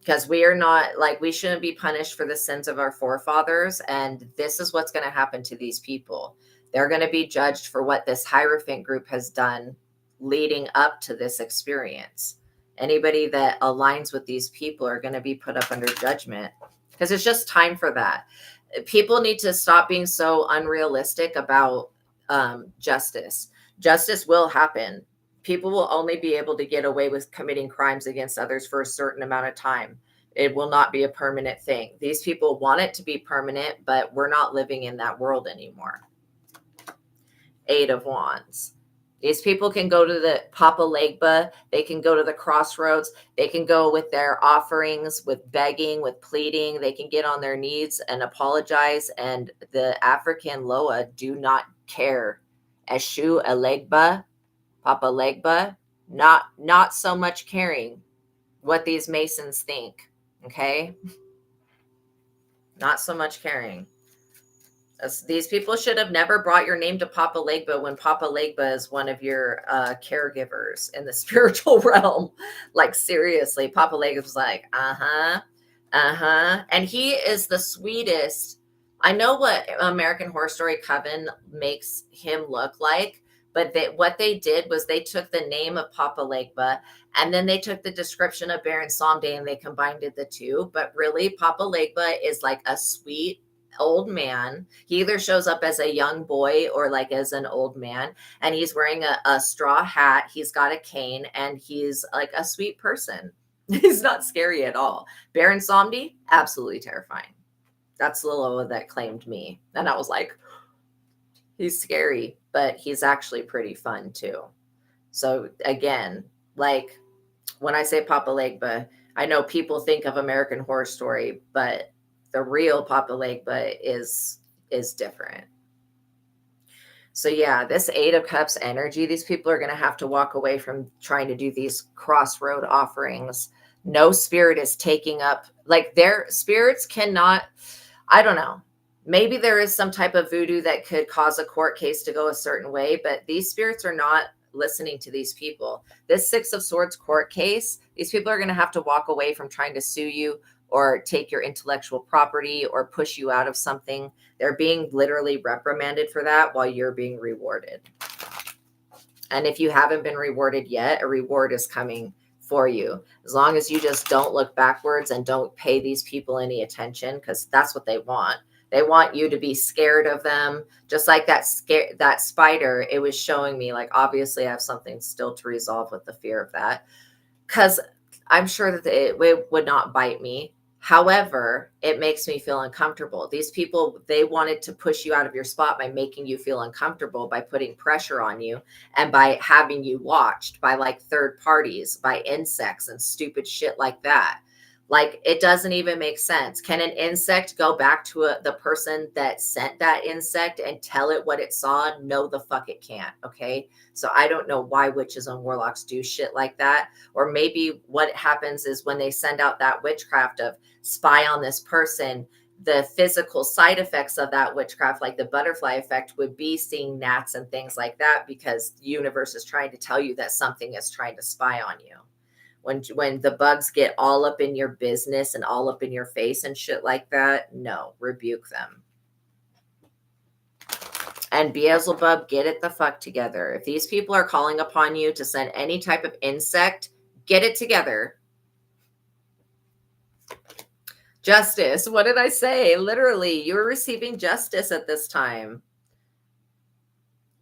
Because we are not, like, we shouldn't be punished for the sins of our forefathers. And this is what's going to happen to these people. They're going to be judged for what this Hierophant group has done leading up to this experience. Anybody that aligns with these people are going to be put up under judgment, because it's just time for that. People need to stop being so unrealistic about justice. Justice will happen. People will only be able to get away with committing crimes against others for a certain amount of time. It will not be a permanent thing. These people want it to be permanent, but we're not living in that world anymore. Eight of Wands. These people can go to the Papa Legba. They can go to the crossroads. They can go with their offerings, with begging, with pleading. They can get on their knees and apologize. And the African Loa do not care. Eshu Elegba, Papa Legba, not so much caring what these Masons think. Okay? Not so much caring. These people should have never brought your name to Papa Legba when Papa Legba is one of your caregivers in the spiritual realm. Like, seriously, Papa Legba was like, and he is the sweetest. I know what American Horror Story Coven makes him look like, but what they did was they took the name of Papa Legba and then they took the description of Baron Samedi and they combined the two. But really, Papa Legba is like a sweet old man. He either shows up as a young boy or like as an old man, and he's wearing a straw hat. He's got a cane, and he's like a sweet person. He's not scary at all. Baron Samedi, absolutely terrifying. That's the Loa that claimed me, and I was like, he's scary, but he's actually pretty fun too. So again, like, when I say Papa Legba, I know people think of American Horror Story, but the real Papa Legba is different. So yeah, this Eight of Cups energy, these people are going to have to walk away from trying to do these crossroad offerings. No spirit is taking up, like their spirits cannot, I don't know. Maybe there is some type of voodoo that could cause a court case to go a certain way, but these spirits are not listening to these people. This Six of Swords court case, these people are going to have to walk away from trying to sue you or take your intellectual property or push you out of something. They're being literally reprimanded for that while you're being rewarded. And if you haven't been rewarded yet, a reward is coming for you. As long as you just don't look backwards and don't pay these people any attention, because that's what they want. They want you to be scared of them. Just like that spider, it was showing me, like, obviously I have something still to resolve with the fear of that, because I'm sure that it would not bite me. However, it makes me feel uncomfortable. These people, they wanted to push you out of your spot by making you feel uncomfortable, by putting pressure on you, and by having you watched by like third parties, by insects and stupid shit like that. Like, it doesn't even make sense. Can an insect go back to the person that sent that insect and tell it what it saw? No, the fuck it can't. Okay. So I don't know why witches and warlocks do shit like that. Or maybe what happens is when they send out that witchcraft of spy on this person, the physical side effects of that witchcraft, like the butterfly effect, would be seeing gnats and things like that, because the universe is trying to tell you that something is trying to spy on you. When the bugs get all up in your business and all up in your face and shit like that, no, rebuke them. And Beelzebub, get it the fuck together. If these people are calling upon you to send any type of insect, get it together. Justice. What did I say? Literally, you're receiving justice at this time.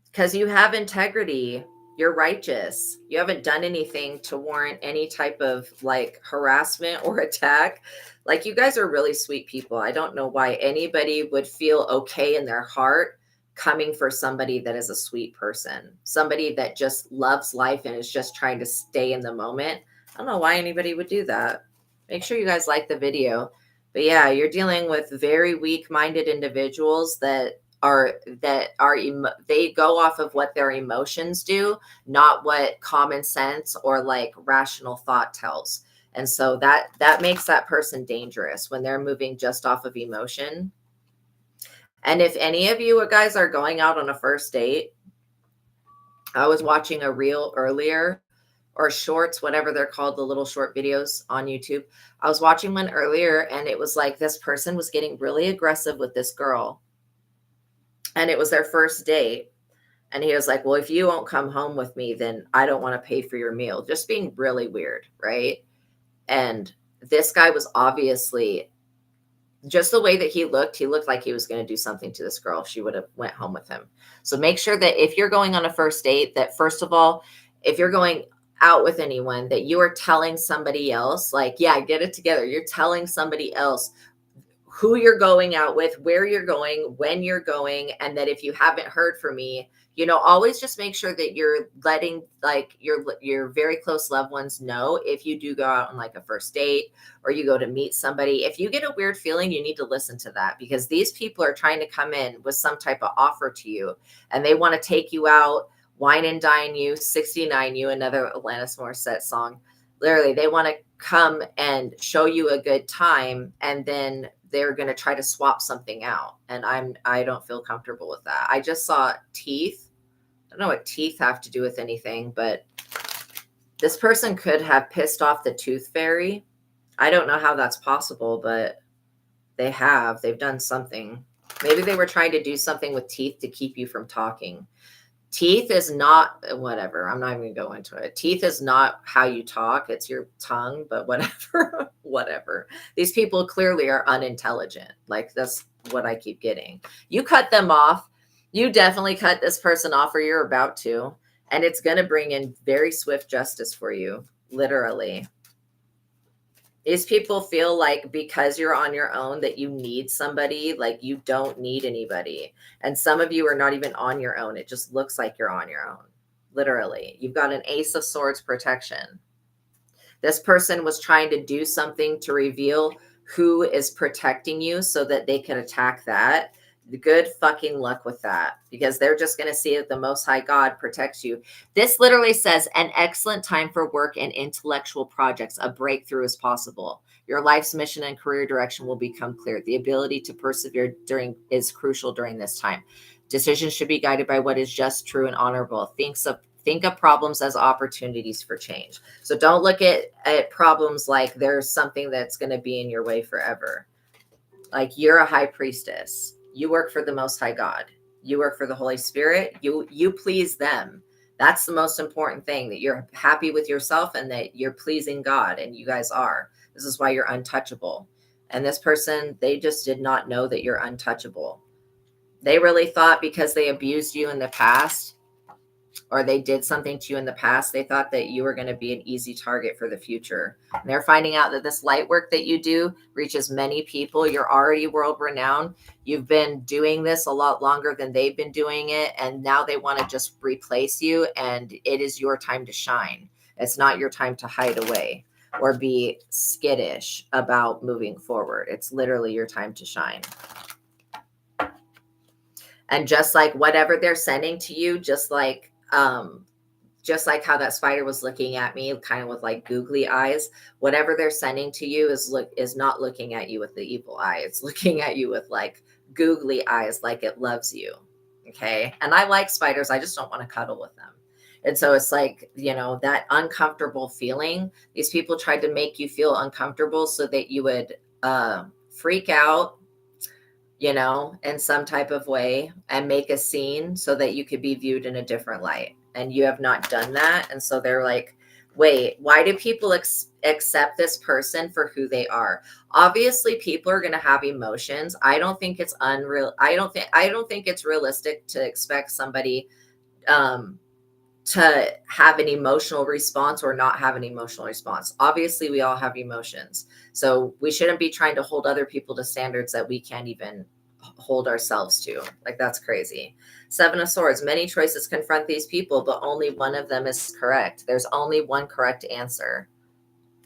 Because you have integrity. You're righteous. You haven't done anything to warrant any type of like harassment or attack. Like, you guys are really sweet people. I don't know why anybody would feel okay in their heart coming for somebody that is a sweet person, somebody that just loves life and is just trying to stay in the moment. I don't know why anybody would do that. Make sure you guys like the video. But yeah, you're dealing with very weak-minded individuals that they go off of what their emotions do, not what common sense or like rational thought tells. And so that makes that person dangerous when they're moving just off of emotion. And if any of you guys are going out on a first date, I was watching a reel earlier, or shorts, whatever they're called, the little short videos on YouTube. I was watching one earlier, and it was like this person was getting really aggressive with this girl. And it was their first date. And he was like, well, if you won't come home with me, then I don't want to pay for your meal. Just being really weird, right? And this guy was obviously, just the way that he looked like he was going to do something to this girl if she would have went home with him. So make sure that if you're going on a first date, that first of all, if you're going out with anyone, that you are telling somebody else, like, yeah, get it together. You're telling somebody else who you're going out with, where you're going, when you're going, and that if you haven't heard from me, always just make sure that you're letting like your very close loved ones know if you do go out on like a first date or you go to meet somebody. If you get a weird feeling, you need to listen to that, because these people are trying to come in with some type of offer to you, and they want to take you out, wine and dine you, 69 you, another Alanis Morissette song. Literally, they want to come and show you a good time, and then they're going to try to swap something out. And I don't feel comfortable with that. I just saw teeth. I don't know what teeth have to do with anything, but this person could have pissed off the tooth fairy. I don't know how that's possible, but they've done something. Maybe they were trying to do something with teeth to keep you from talking. Teeth is not, whatever. I'm not even going to go into it. Teeth is not how you talk. It's your tongue, but whatever, whatever. These people clearly are unintelligent. Like, that's what I keep getting. You cut them off. You definitely cut this person off, or you're about to, and it's going to bring in very swift justice for you. Literally. These people feel like because you're on your own that you need somebody. Like, you don't need anybody. And some of you are not even on your own. It just looks like you're on your own. Literally. You've got an Ace of Swords protection. This person was trying to do something to reveal who is protecting you so that they can attack that, good fucking luck with that, because they're just going to see that the Most High God protects you. This literally says an excellent time for work and intellectual projects. A breakthrough is possible. Your life's mission and career direction will become clear. The ability to persevere is crucial during this time. Decisions should be guided by what is just, true, and honorable. Think of problems as opportunities for change. So don't look at problems like there's something that's going to be in your way forever. Like, you're a high priestess. You work for the Most High God. You work for the Holy Spirit. You please them. That's the most important thing, that you're happy with yourself and that you're pleasing God, and you guys are. This is why you're untouchable. And this person, they just did not know that you're untouchable. They really thought because they abused you in the past, or they did something to you in the past, they thought that you were going to be an easy target for the future. And they're finding out that this light work that you do reaches many people. You're already world renowned. You've been doing this a lot longer than they've been doing it. And now they want to just replace you. And it is your time to shine. It's not your time to hide away or be skittish about moving forward. It's literally your time to shine. And just like whatever they're sending to you, just like how that spider was looking at me kind of with like googly eyes, whatever they're sending to you is not looking at you with the evil eye. It's looking at you with like googly eyes, like it loves you. Okay. And I like spiders. I just don't want to cuddle with them. And so it's like, that uncomfortable feeling, these people tried to make you feel uncomfortable so that you would freak out, in some type of way, and make a scene so that you could be viewed in a different light. And you have not done that. And so they're like, wait, why do people accept this person for who they are? Obviously, people are going to have emotions. I don't think it's unreal. I don't think it's realistic to expect somebody to have an emotional response or not have an emotional response. Obviously, we all have emotions. So we shouldn't be trying to hold other people to standards that we can't even hold ourselves to. Like, that's crazy. Seven of Swords. Many choices confront these people, but only one of them is correct. There's only one correct answer,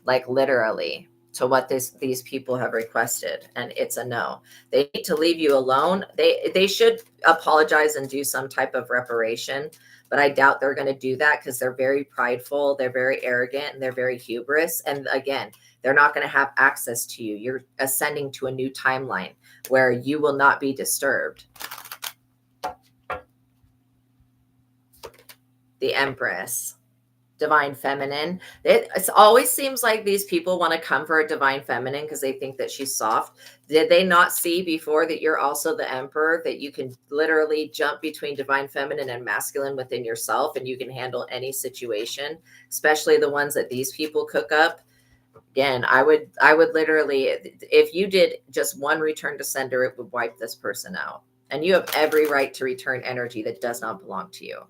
like literally, to what these people have requested, and it's a no. They need to leave you alone. They should apologize and do some type of reparation, but I doubt they're going to do that because they're very prideful, they're very arrogant, and they're very hubris. And again, they're not going to have access to you. You're ascending to a new timeline where you will not be disturbed. The Empress. Divine Feminine. It always seems like these people want to come for a Divine Feminine because they think that she's soft. Did they not see before that you're also the Emperor, that you can literally jump between Divine Feminine and masculine within yourself, and you can handle any situation, especially the ones that these people cook up? Again, I would literally, if you did just one return to sender, it would wipe this person out. And you have every right to return energy that does not belong to you.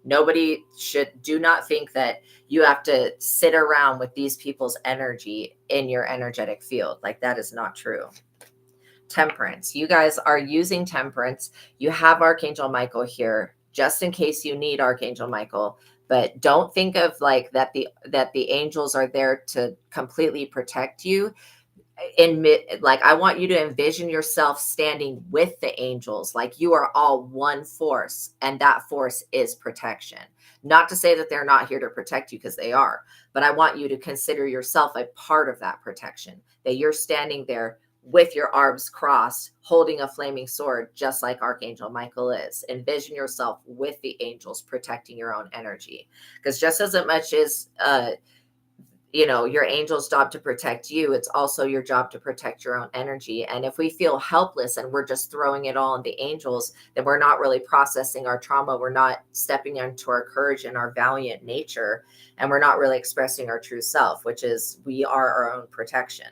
Do not think that you have to sit around with these people's energy in your energetic field. Like, that is not true. Temperance. You guys are using temperance. You have Archangel Michael here just in case you need Archangel Michael, but don't think of like that the angels are there to completely protect you. I want you to envision yourself standing with the angels, like you are all one force, and that force is protection. Not to say that they're not here to protect you, because they are, but I want you to consider yourself a part of that protection, that you're standing there with your arms crossed, holding a flaming sword, just like Archangel Michael is. Envision yourself with the angels protecting your own energy, because just as much as your angel's job to protect you, it's also your job to protect your own energy. And if we feel helpless and we're just throwing it all on the angels, then we're not really processing our trauma. We're not stepping into our courage and our valiant nature. And we're not really expressing our true self, which is we are our own protection.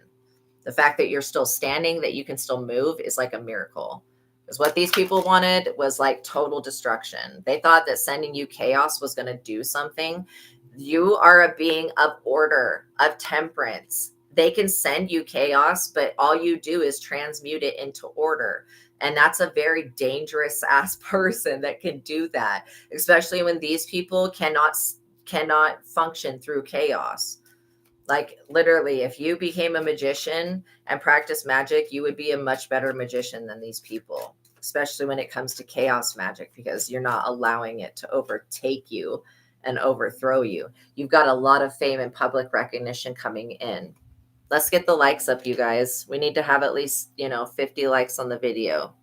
The fact that you're still standing, that you can still move, is like a miracle. Because what these people wanted was like total destruction. They thought that sending you chaos was going to do something. You are a being of order, of temperance. They can send you chaos, but all you do is transmute it into order. And that's a very dangerous ass person that can do that, especially when these people cannot function through chaos. Like literally, if you became a magician and practiced magic, you would be a much better magician than these people, especially when it comes to chaos magic, because you're not allowing it to overtake you and overthrow you. You've got a lot of fame and public recognition coming in. Let's get the likes up, you guys. We need to have at least, 50 likes on the video.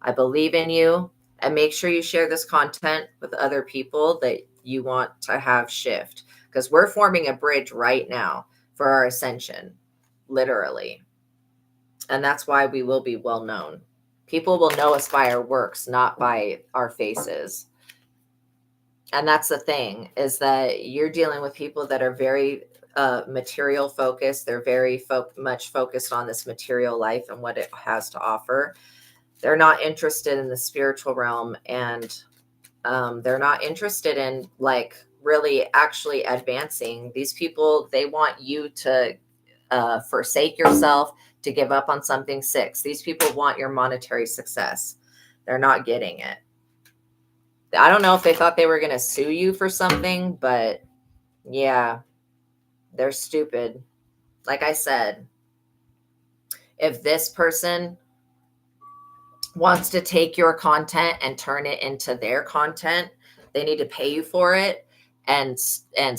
I believe in you. And make sure you share this content with other people that you want to have shift, because we're forming a bridge right now for our ascension, literally. And that's why we will be well known. People will know us by our works, not by our faces. And that's the thing, is that you're dealing with people that are very material focused. They're very much focused on this material life and what it has to offer. They're not interested in the spiritual realm, and they're not interested in like really actually advancing. These people, they want you to forsake yourself, to give up on something. 6, these people want your monetary success. They're not getting it. I don't know if they thought they were going to sue you for something, but yeah, they're stupid. Like I said, if this person wants to take your content and turn it into their content, they need to pay you for it, and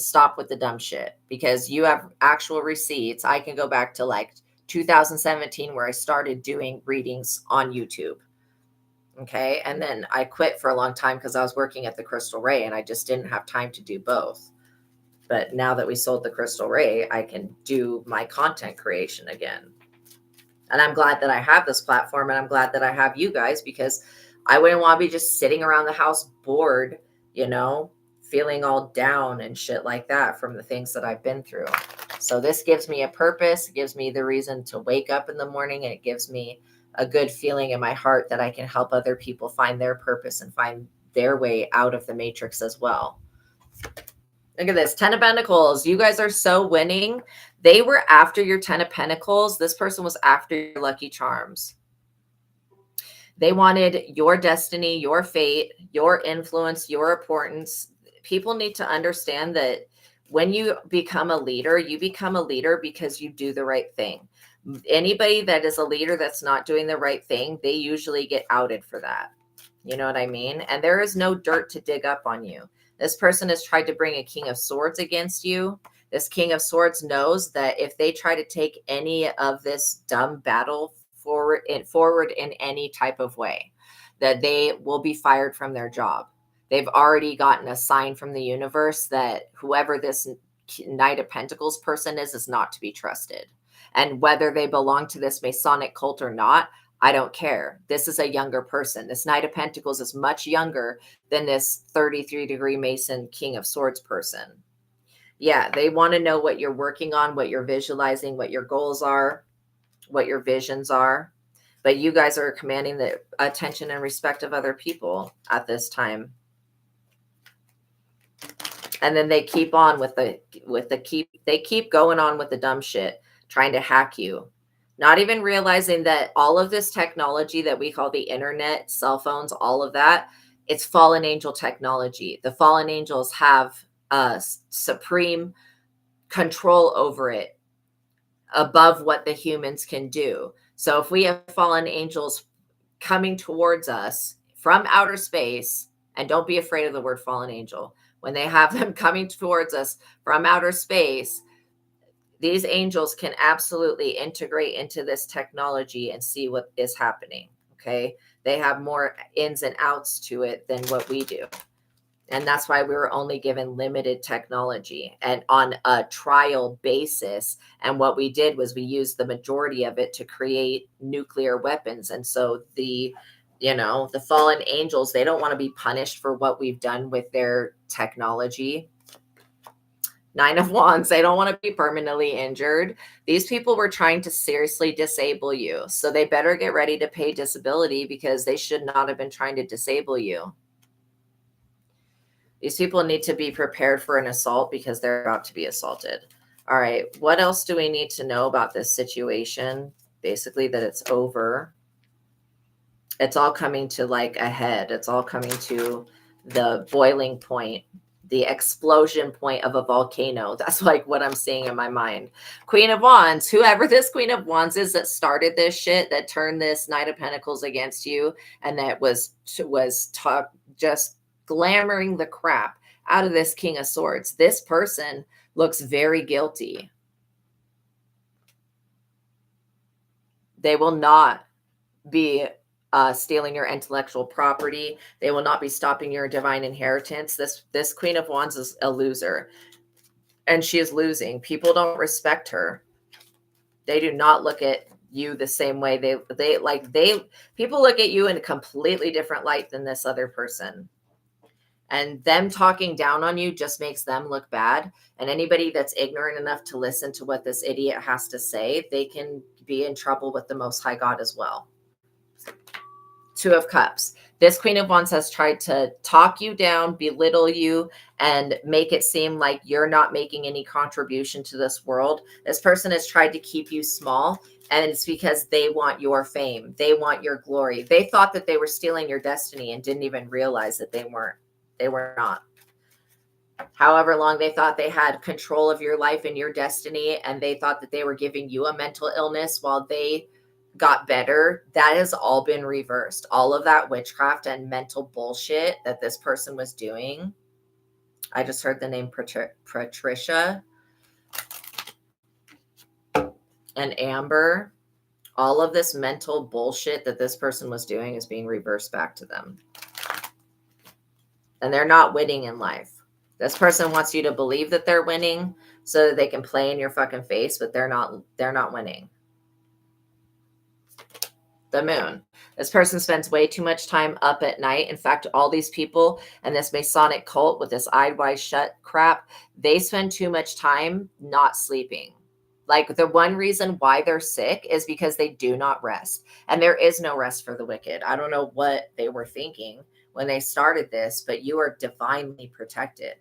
stop with the dumb shit, because you have actual receipts. I can go back to like 2017 where I started doing readings on YouTube. Okay. And then I quit for a long time because I was working at the Crystal Ray and I just didn't have time to do both. But now that we sold the Crystal Ray, I can do my content creation again. And I'm glad that I have this platform, and I'm glad that I have you guys, because I wouldn't want to be just sitting around the house bored, feeling all down and shit like that from the things that I've been through. So this gives me a purpose. It gives me the reason to wake up in the morning, and it gives me a good feeling in my heart that I can help other people find their purpose and find their way out of the matrix as well. Look at this, 10 of Pentacles. You guys are so winning. They were after your 10 of Pentacles. This person was after your lucky charms. They wanted your destiny, your fate, your influence, your importance. People need to understand that when you become a leader, you become a leader because you do the right thing. Anybody that is a leader that's not doing the right thing, they usually get outed for that. You know what I mean? And there is no dirt to dig up on you. This person has tried to bring a King of Swords against you. This King of Swords knows that if they try to take any of this dumb battle forward in any type of way, that they will be fired from their job. They've already gotten a sign from the universe that whoever this Knight of Pentacles person is not to be trusted. And whether they belong to this Masonic cult or not, I don't care. This is a younger person. This Knight of Pentacles is much younger than this 33-degree Mason King of Swords person. Yeah, they want to know what you're working on, what you're visualizing, what your goals are, what your visions are. But you guys are commanding the attention and respect of other people at this time. And then they keep on they keep going on with the dumb shit, trying to hack you. Not even realizing that all of this technology that we call the internet, cell phones, all of that, it's fallen angel technology. The fallen angels have supreme control over it, above what the humans can do. So if we have fallen angels coming towards us from outer space, and don't be afraid of the word fallen angel, when they have them coming towards us from outer space, these angels can absolutely integrate into this technology and see what is happening. Okay. They have more ins and outs to it than what we do. And that's why we were only given limited technology and on a trial basis. And what we did was we used the majority of it to create nuclear weapons. And so the fallen angels, they don't want to be punished for what we've done with their technology. 9 of Wands, they don't want to be permanently injured. These people were trying to seriously disable you. So they better get ready to pay disability, because they should not have been trying to disable you. These people need to be prepared for an assault, because they're about to be assaulted. All right. What else do we need to know about this situation? Basically that it's over. It's all coming to like a head. It's all coming to the boiling point. the explosion point of a volcano. That's like what I'm seeing in my mind. Queen of Wands, whoever this Queen of Wands is that started this shit, that turned this Knight of Pentacles against you, and that was just glamoring the crap out of this King of Swords. This person looks very guilty. They will not be stealing your intellectual property. They will not be stopping your divine inheritance. This Queen of Wands is a loser, and she is losing. People don't respect her. They do not look at you the same way. People look at you in a completely different light than this other person. And them talking down on you just makes them look bad. And anybody that's ignorant enough to listen to what this idiot has to say, they can be in trouble with the Most High God as well. Two of Cups. This Queen of Wands has tried to talk you down, belittle you, and make it seem like you're not making any contribution to this world. This person has tried to keep you small, and it's because they want your fame. They want your glory. They thought that they were stealing your destiny and didn't even realize that they weren't. They were not. However long they thought they had control of your life and your destiny, and they thought that they were giving you a mental illness while they got better, that has all been reversed. All of that witchcraft and mental bullshit that this person was doing. I just heard the name Patricia and Amber. All of this mental bullshit that this person was doing is being reversed back to them. And they're not winning in life. This person wants you to believe that they're winning so that they can play in your fucking face, but they're not winning. The Moon. This person spends way too much time up at night. In fact, all these people and this Masonic cult with this eyed wide shut crap, they spend too much time not sleeping. Like, the one reason why they're sick is because they do not rest. And there is no rest for the wicked. I don't know what they were thinking when they started this, but you are divinely protected.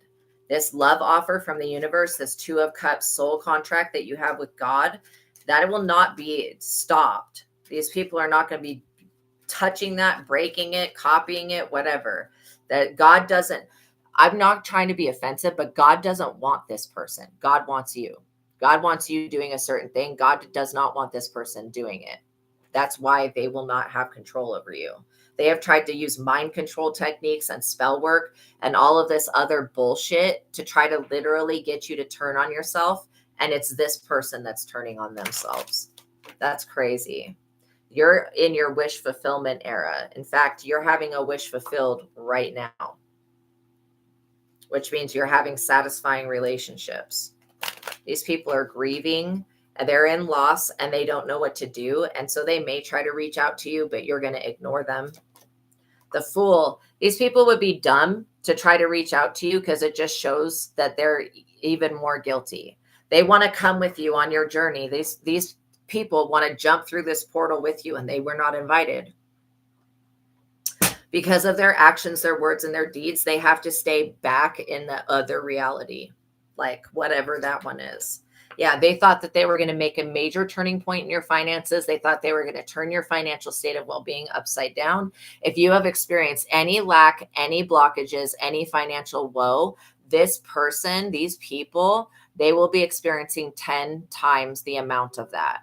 This love offer from the universe, this Two of Cups soul contract that you have with God, that will not be stopped. These people are not going to be touching that, breaking it, copying it, whatever. That God doesn't, I'm not trying to be offensive, but God doesn't want this person. God wants you. God wants you doing a certain thing. God does not want this person doing it. That's why they will not have control over you. They have tried to use mind control techniques and spell work and all of this other bullshit to try to literally get you to turn on yourself. And it's this person that's turning on themselves. That's crazy. You're in your wish fulfillment era. In fact, you're having a wish fulfilled right now, which means you're having satisfying relationships. These people are grieving and they're in loss and they don't know what to do. And so they may try to reach out to you, but you're going to ignore them. The Fool. These people would be dumb to try to reach out to you because it just shows that they're even more guilty. They want to come with you on your journey. These people want to jump through this portal with you and they were not invited. Because of their actions, their words, and their deeds, they have to stay back in the other reality, like whatever that one is. Yeah, they thought that they were going to make a major turning point in your finances. They thought they were going to turn your financial state of well-being upside down. If you have experienced any lack, any blockages, any financial woe, this person, these people, they will be experiencing 10 times the amount of that.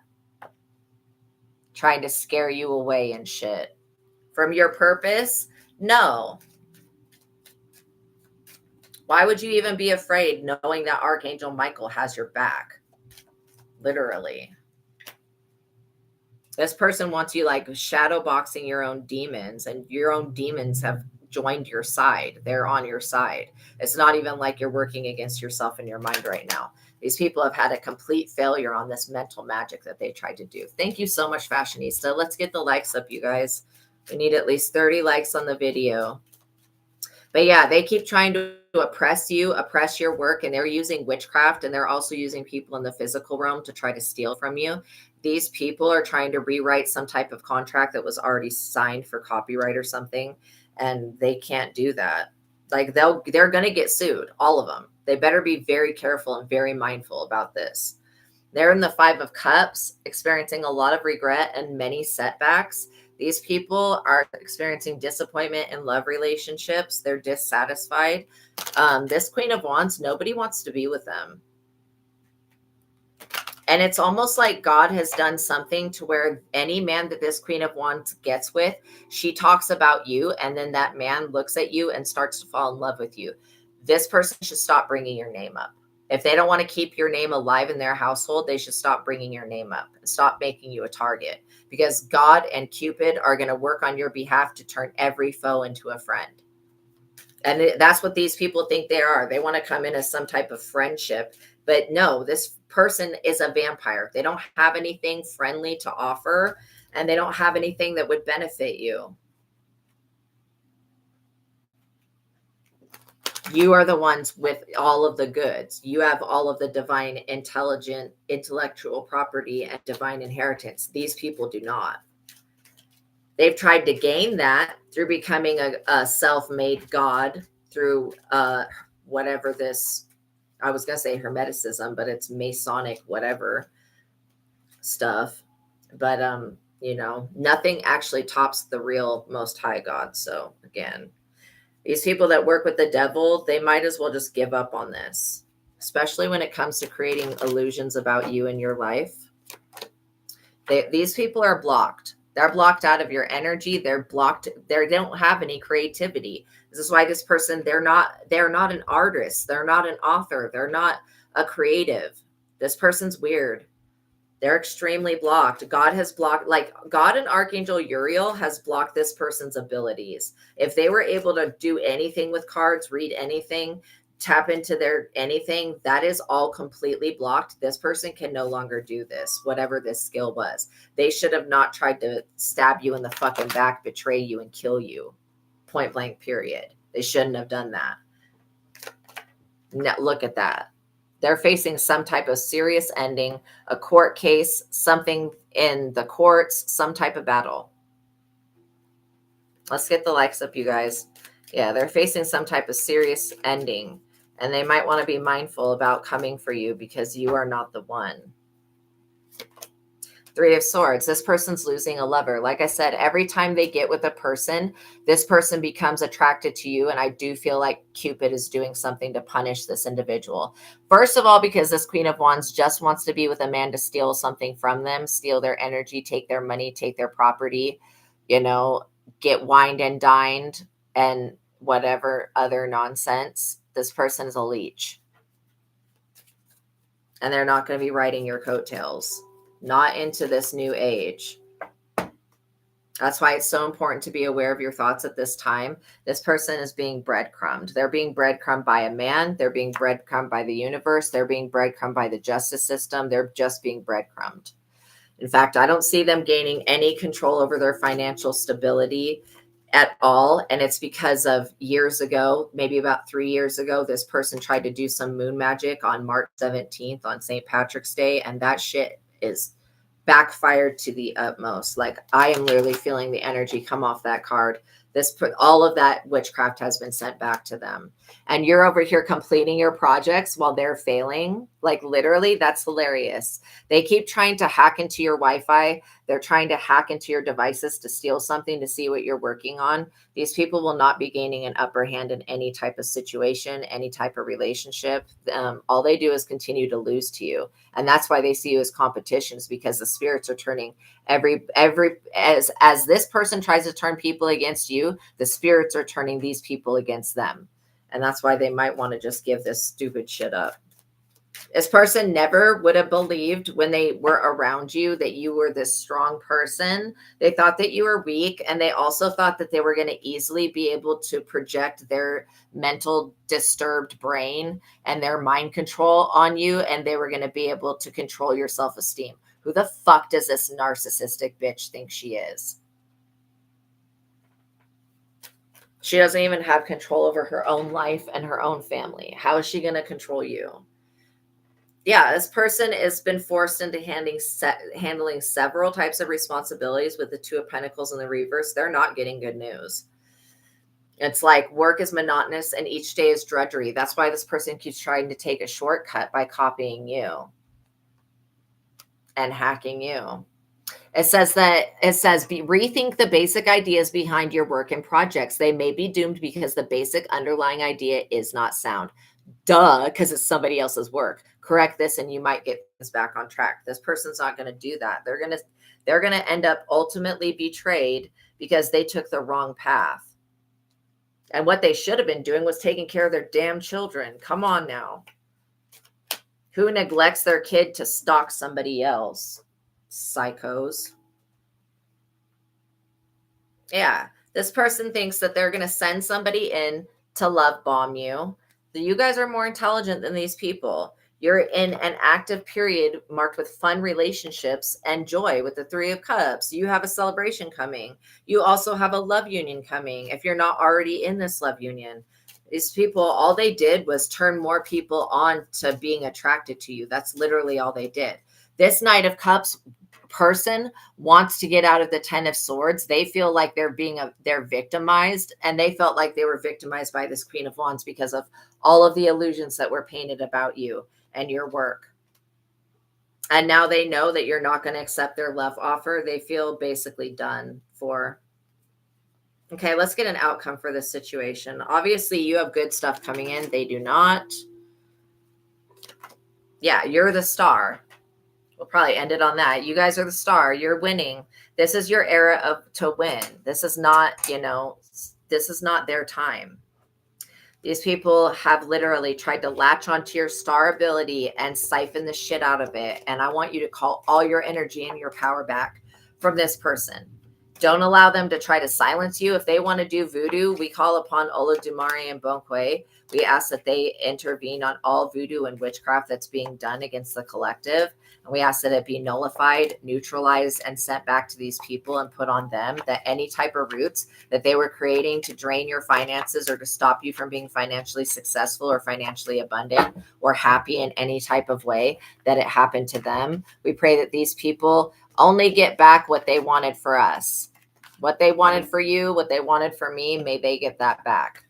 Trying to scare you away and shit. From your purpose? No. Why would you even be afraid knowing that Archangel Michael has your back? Literally. This person wants you like shadow boxing your own demons, and your own demons have joined your side. They're on your side. It's not even like you're working against yourself in your mind right now. These people have had a complete failure on this mental magic that they tried to do. Thank you so much, Fashionista. Let's get the likes up, you guys. We need at least 30 likes on the video. But yeah, they keep trying to oppress you, oppress your work, and they're using witchcraft, and they're also using people in the physical realm to try to steal from you. These people are trying to rewrite some type of contract that was already signed for copyright or something, and they can't do that. Like they're going to get sued, all of them. They better be very careful and very mindful about this. They're in the Five of Cups, experiencing a lot of regret and many setbacks. These people are experiencing disappointment in love relationships. They're dissatisfied. This Queen of Wands, nobody wants to be with them. And it's almost like God has done something to where any man that this Queen of Wands gets with, she talks about you, and then that man looks at you and starts to fall in love with you. This person should stop bringing your name up. If they don't want to keep your name alive in their household, they should stop bringing your name up and stop making you a target, because God and Cupid are going to work on your behalf to turn every foe into a friend. And that's what these people think they are. They want to come in as some type of friendship. But no, this person is a vampire. They don't have anything friendly to offer, and they don't have anything that would benefit you. You are the ones with all of the goods. You have all of the divine, intelligent, intellectual property and divine inheritance. These people do not. They've tried to gain that through becoming a self-made god through whatever this, I was going to say Hermeticism, but it's Masonic, whatever stuff. But, you know, nothing actually tops the real Most High God. So again, these people that work with the devil, they might as well just give up on this, especially when it comes to creating illusions about you and your life. These people are blocked. They're blocked out of your energy. They're blocked. They don't have any creativity. This is why this person, they're not an artist. They're not an author. They're not a creative. This person's weird. They're extremely blocked. God has blocked, like God and Archangel Uriel has blocked this person's abilities. If they were able to do anything with cards, read anything, tap into their anything, that is all completely blocked. This person can no longer do this, whatever this skill was. They should have not tried to stab you in the fucking back, betray you, and kill you. Point blank, period. They shouldn't have done that. Now, look at that. They're facing some type of serious ending, a court case, something in the courts, some type of battle. Let's get the likes up, you guys. Yeah, they're facing some type of serious ending, and they might want to be mindful about coming for you because you are not the one. Three of Swords. This person's losing a lover. Like I said, every time they get with a person, this person becomes attracted to you. And I do feel like Cupid is doing something to punish this individual. First of all, because this Queen of Wands just wants to be with a man to steal something from them, steal their energy, take their money, take their property, you know, get wined and dined and whatever other nonsense. This person is a leech. And they're not going to be riding your coattails. Not into this new age. That's why it's so important to be aware of your thoughts at this time. This person is being breadcrumbed. They're being breadcrumbed by a man. They're being breadcrumbed by the universe. They're being breadcrumbed by the justice system. They're just being breadcrumbed. In fact, I don't see them gaining any control over their financial stability at all. And it's because of years ago, maybe about 3 years ago, this person tried to do some moon magic on March 17th on St. Patrick's Day. And that shit is backfired to the utmost. Like I am literally feeling the energy come off that card. All of that witchcraft has been sent back to them. And you're over here completing your projects while they're failing. Like literally, that's hilarious. They keep trying to hack into your Wi-Fi. They're trying to hack into your devices to steal something to see what you're working on. These people will not be gaining an upper hand in any type of situation, any type of relationship. All they do is continue to lose to you. And that's why they see you as competitions, because the spirits are turning as this person tries to turn people against you, the spirits are turning these people against them. And that's why they might want to just give this stupid shit up. This person never would have believed when they were around you that you were this strong person. They thought that you were weak, and they also thought that they were going to easily be able to project their mental disturbed brain and their mind control on you, and they were going to be able to control your self-esteem. Who the fuck does this narcissistic bitch think she is? She doesn't even have control over her own life and her own family. How is she going to control you? Yeah, this person has been forced into handling several types of responsibilities with the Two of Pentacles in the reverse. They're not getting good news. It's like work is monotonous and each day is drudgery. That's why this person keeps trying to take a shortcut by copying you and hacking you. Rethink the basic ideas behind your work and projects. They may be doomed because the basic underlying idea is not sound. Duh, because it's somebody else's work. Correct this and you might get this back on track. This person's not going to do that. They're going to end up ultimately betrayed because they took the wrong path. And what they should have been doing was taking care of their damn children. Come on now. Who neglects their kid to stalk somebody else? Psychos. Yeah. This person thinks that they're going to send somebody in to love bomb you. You guys are more intelligent than these people. You're in an active period marked with fun relationships and joy with the Three of Cups. You have a celebration coming. You also have a love union coming if you're not already in this love union. These people, all they did was turn more people on to being attracted to you. That's literally all they did. This Knight of Cups person wants to get out of the Ten of Swords. They feel like they're victimized, and they felt like they were victimized by this Queen of Wands because of all of the illusions that were painted about you and your work. And now they know that you're not going to accept their love offer. They feel basically done for. Okay, let's get an outcome for this situation. Obviously, you have good stuff coming in. They do not. Yeah, you're the star. We'll probably end it on that. You guys are the star. You're winning. This is your era to win. This is not, this is not their time. These people have literally tried to latch onto your star ability and siphon the shit out of it. And I want you to call all your energy and your power back from this person. Don't allow them to try to silence you. If they want to do voodoo, we call upon Olodumare and Bonkwe. We ask that they intervene on all voodoo and witchcraft that's being done against the collective. And we ask that it be nullified, neutralized, and sent back to these people and put on them that any type of roots that they were creating to drain your finances or to stop you from being financially successful or financially abundant or happy in any type of way, that it happened to them. We pray that these people only get back what they wanted for us. What they wanted for you, what they wanted for me, may they get that back.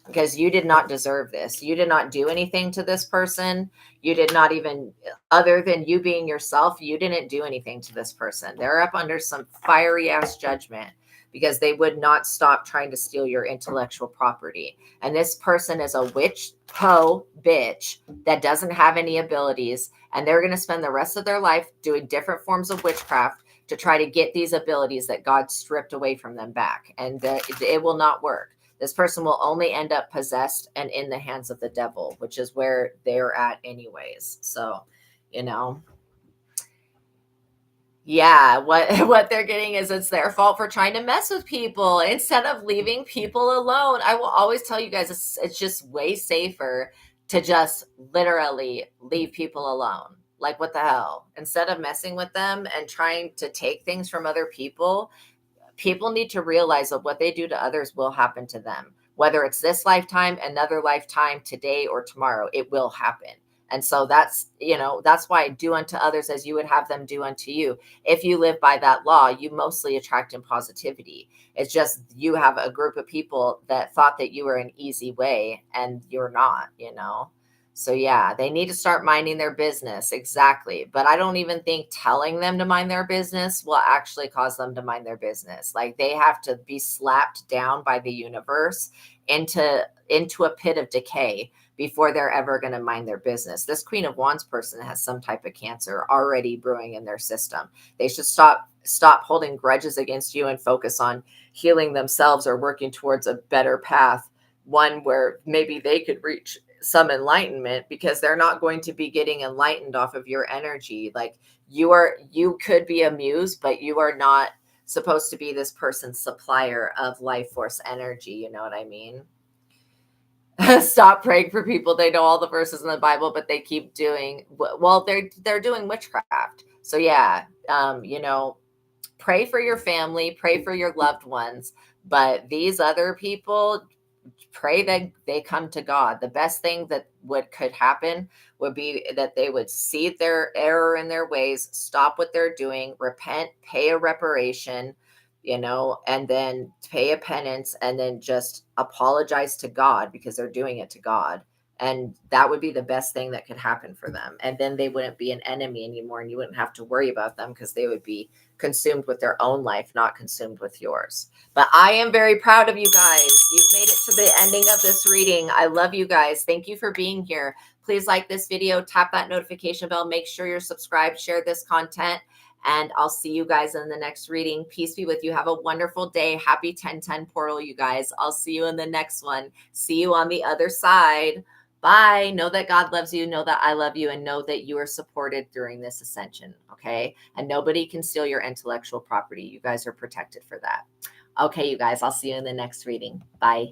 Because you did not deserve this. You did not do anything to this person. You did not even, other than you being yourself, you didn't do anything to this person. They're up under some fiery ass judgment because they would not stop trying to steal your intellectual property. And this person is a witch, hoe, bitch that doesn't have any abilities. And they're going to spend the rest of their life doing different forms of witchcraft to try to get these abilities that God stripped away from them back. And it will not work. This person will only end up possessed and in the hands of the devil, which is where they're at anyways. So, yeah, what they're getting is it's their fault for trying to mess with people instead of leaving people alone. I will always tell you guys, it's just way safer to just literally leave people alone. Like, what the hell? Instead of messing with them and trying to take things from other people, people need to realize that what they do to others will happen to them. Whether it's this lifetime, another lifetime, today or tomorrow, it will happen. And so that's why do unto others as you would have them do unto you. If you live by that law, you mostly attract in positivity. It's just you have a group of people that thought that you were an easy way and you're not, So yeah, they need to start minding their business. Exactly. But I don't even think telling them to mind their business will actually cause them to mind their business. Like, they have to be slapped down by the universe into a pit of decay before they're ever going to mind their business. This Queen of Wands person has some type of cancer already brewing in their system. They should stop holding grudges against you and focus on healing themselves or working towards a better path, one where maybe they could reach some enlightenment, because they're not going to be getting enlightened off of your energy. Like, you could be a muse, but you are not supposed to be this person's supplier of life force energy. You know what I mean? Stop praying for people. They know all the verses in the Bible, but they keep doing, well, they're doing witchcraft. So yeah, pray for your family, pray for your loved ones, but these other people, pray that they come to God. The best thing that could happen would be that they would see their error in their ways, stop what they're doing, repent, pay a reparation, and then pay a penance, and then just apologize to God, because they're doing it to God, And that would be the best thing that could happen for them. And then they wouldn't be an enemy anymore, and you wouldn't have to worry about them because they would be consumed with their own life, not consumed with yours. But I am very proud of you guys. You've made it to the ending of this reading. I love you guys. Thank you for being here. Please like this video, tap that notification bell, make sure you're subscribed, share this content, and I'll see you guys in the next reading. Peace be with you. Have a wonderful day. Happy 1010 portal, you guys. I'll see you in the next one. See you on the other side. Bye. Know that God loves you. Know that I love you, and know that you are supported during this ascension. Okay. And nobody can steal your intellectual property. You guys are protected for that. Okay, you guys, I'll see you in the next reading. Bye.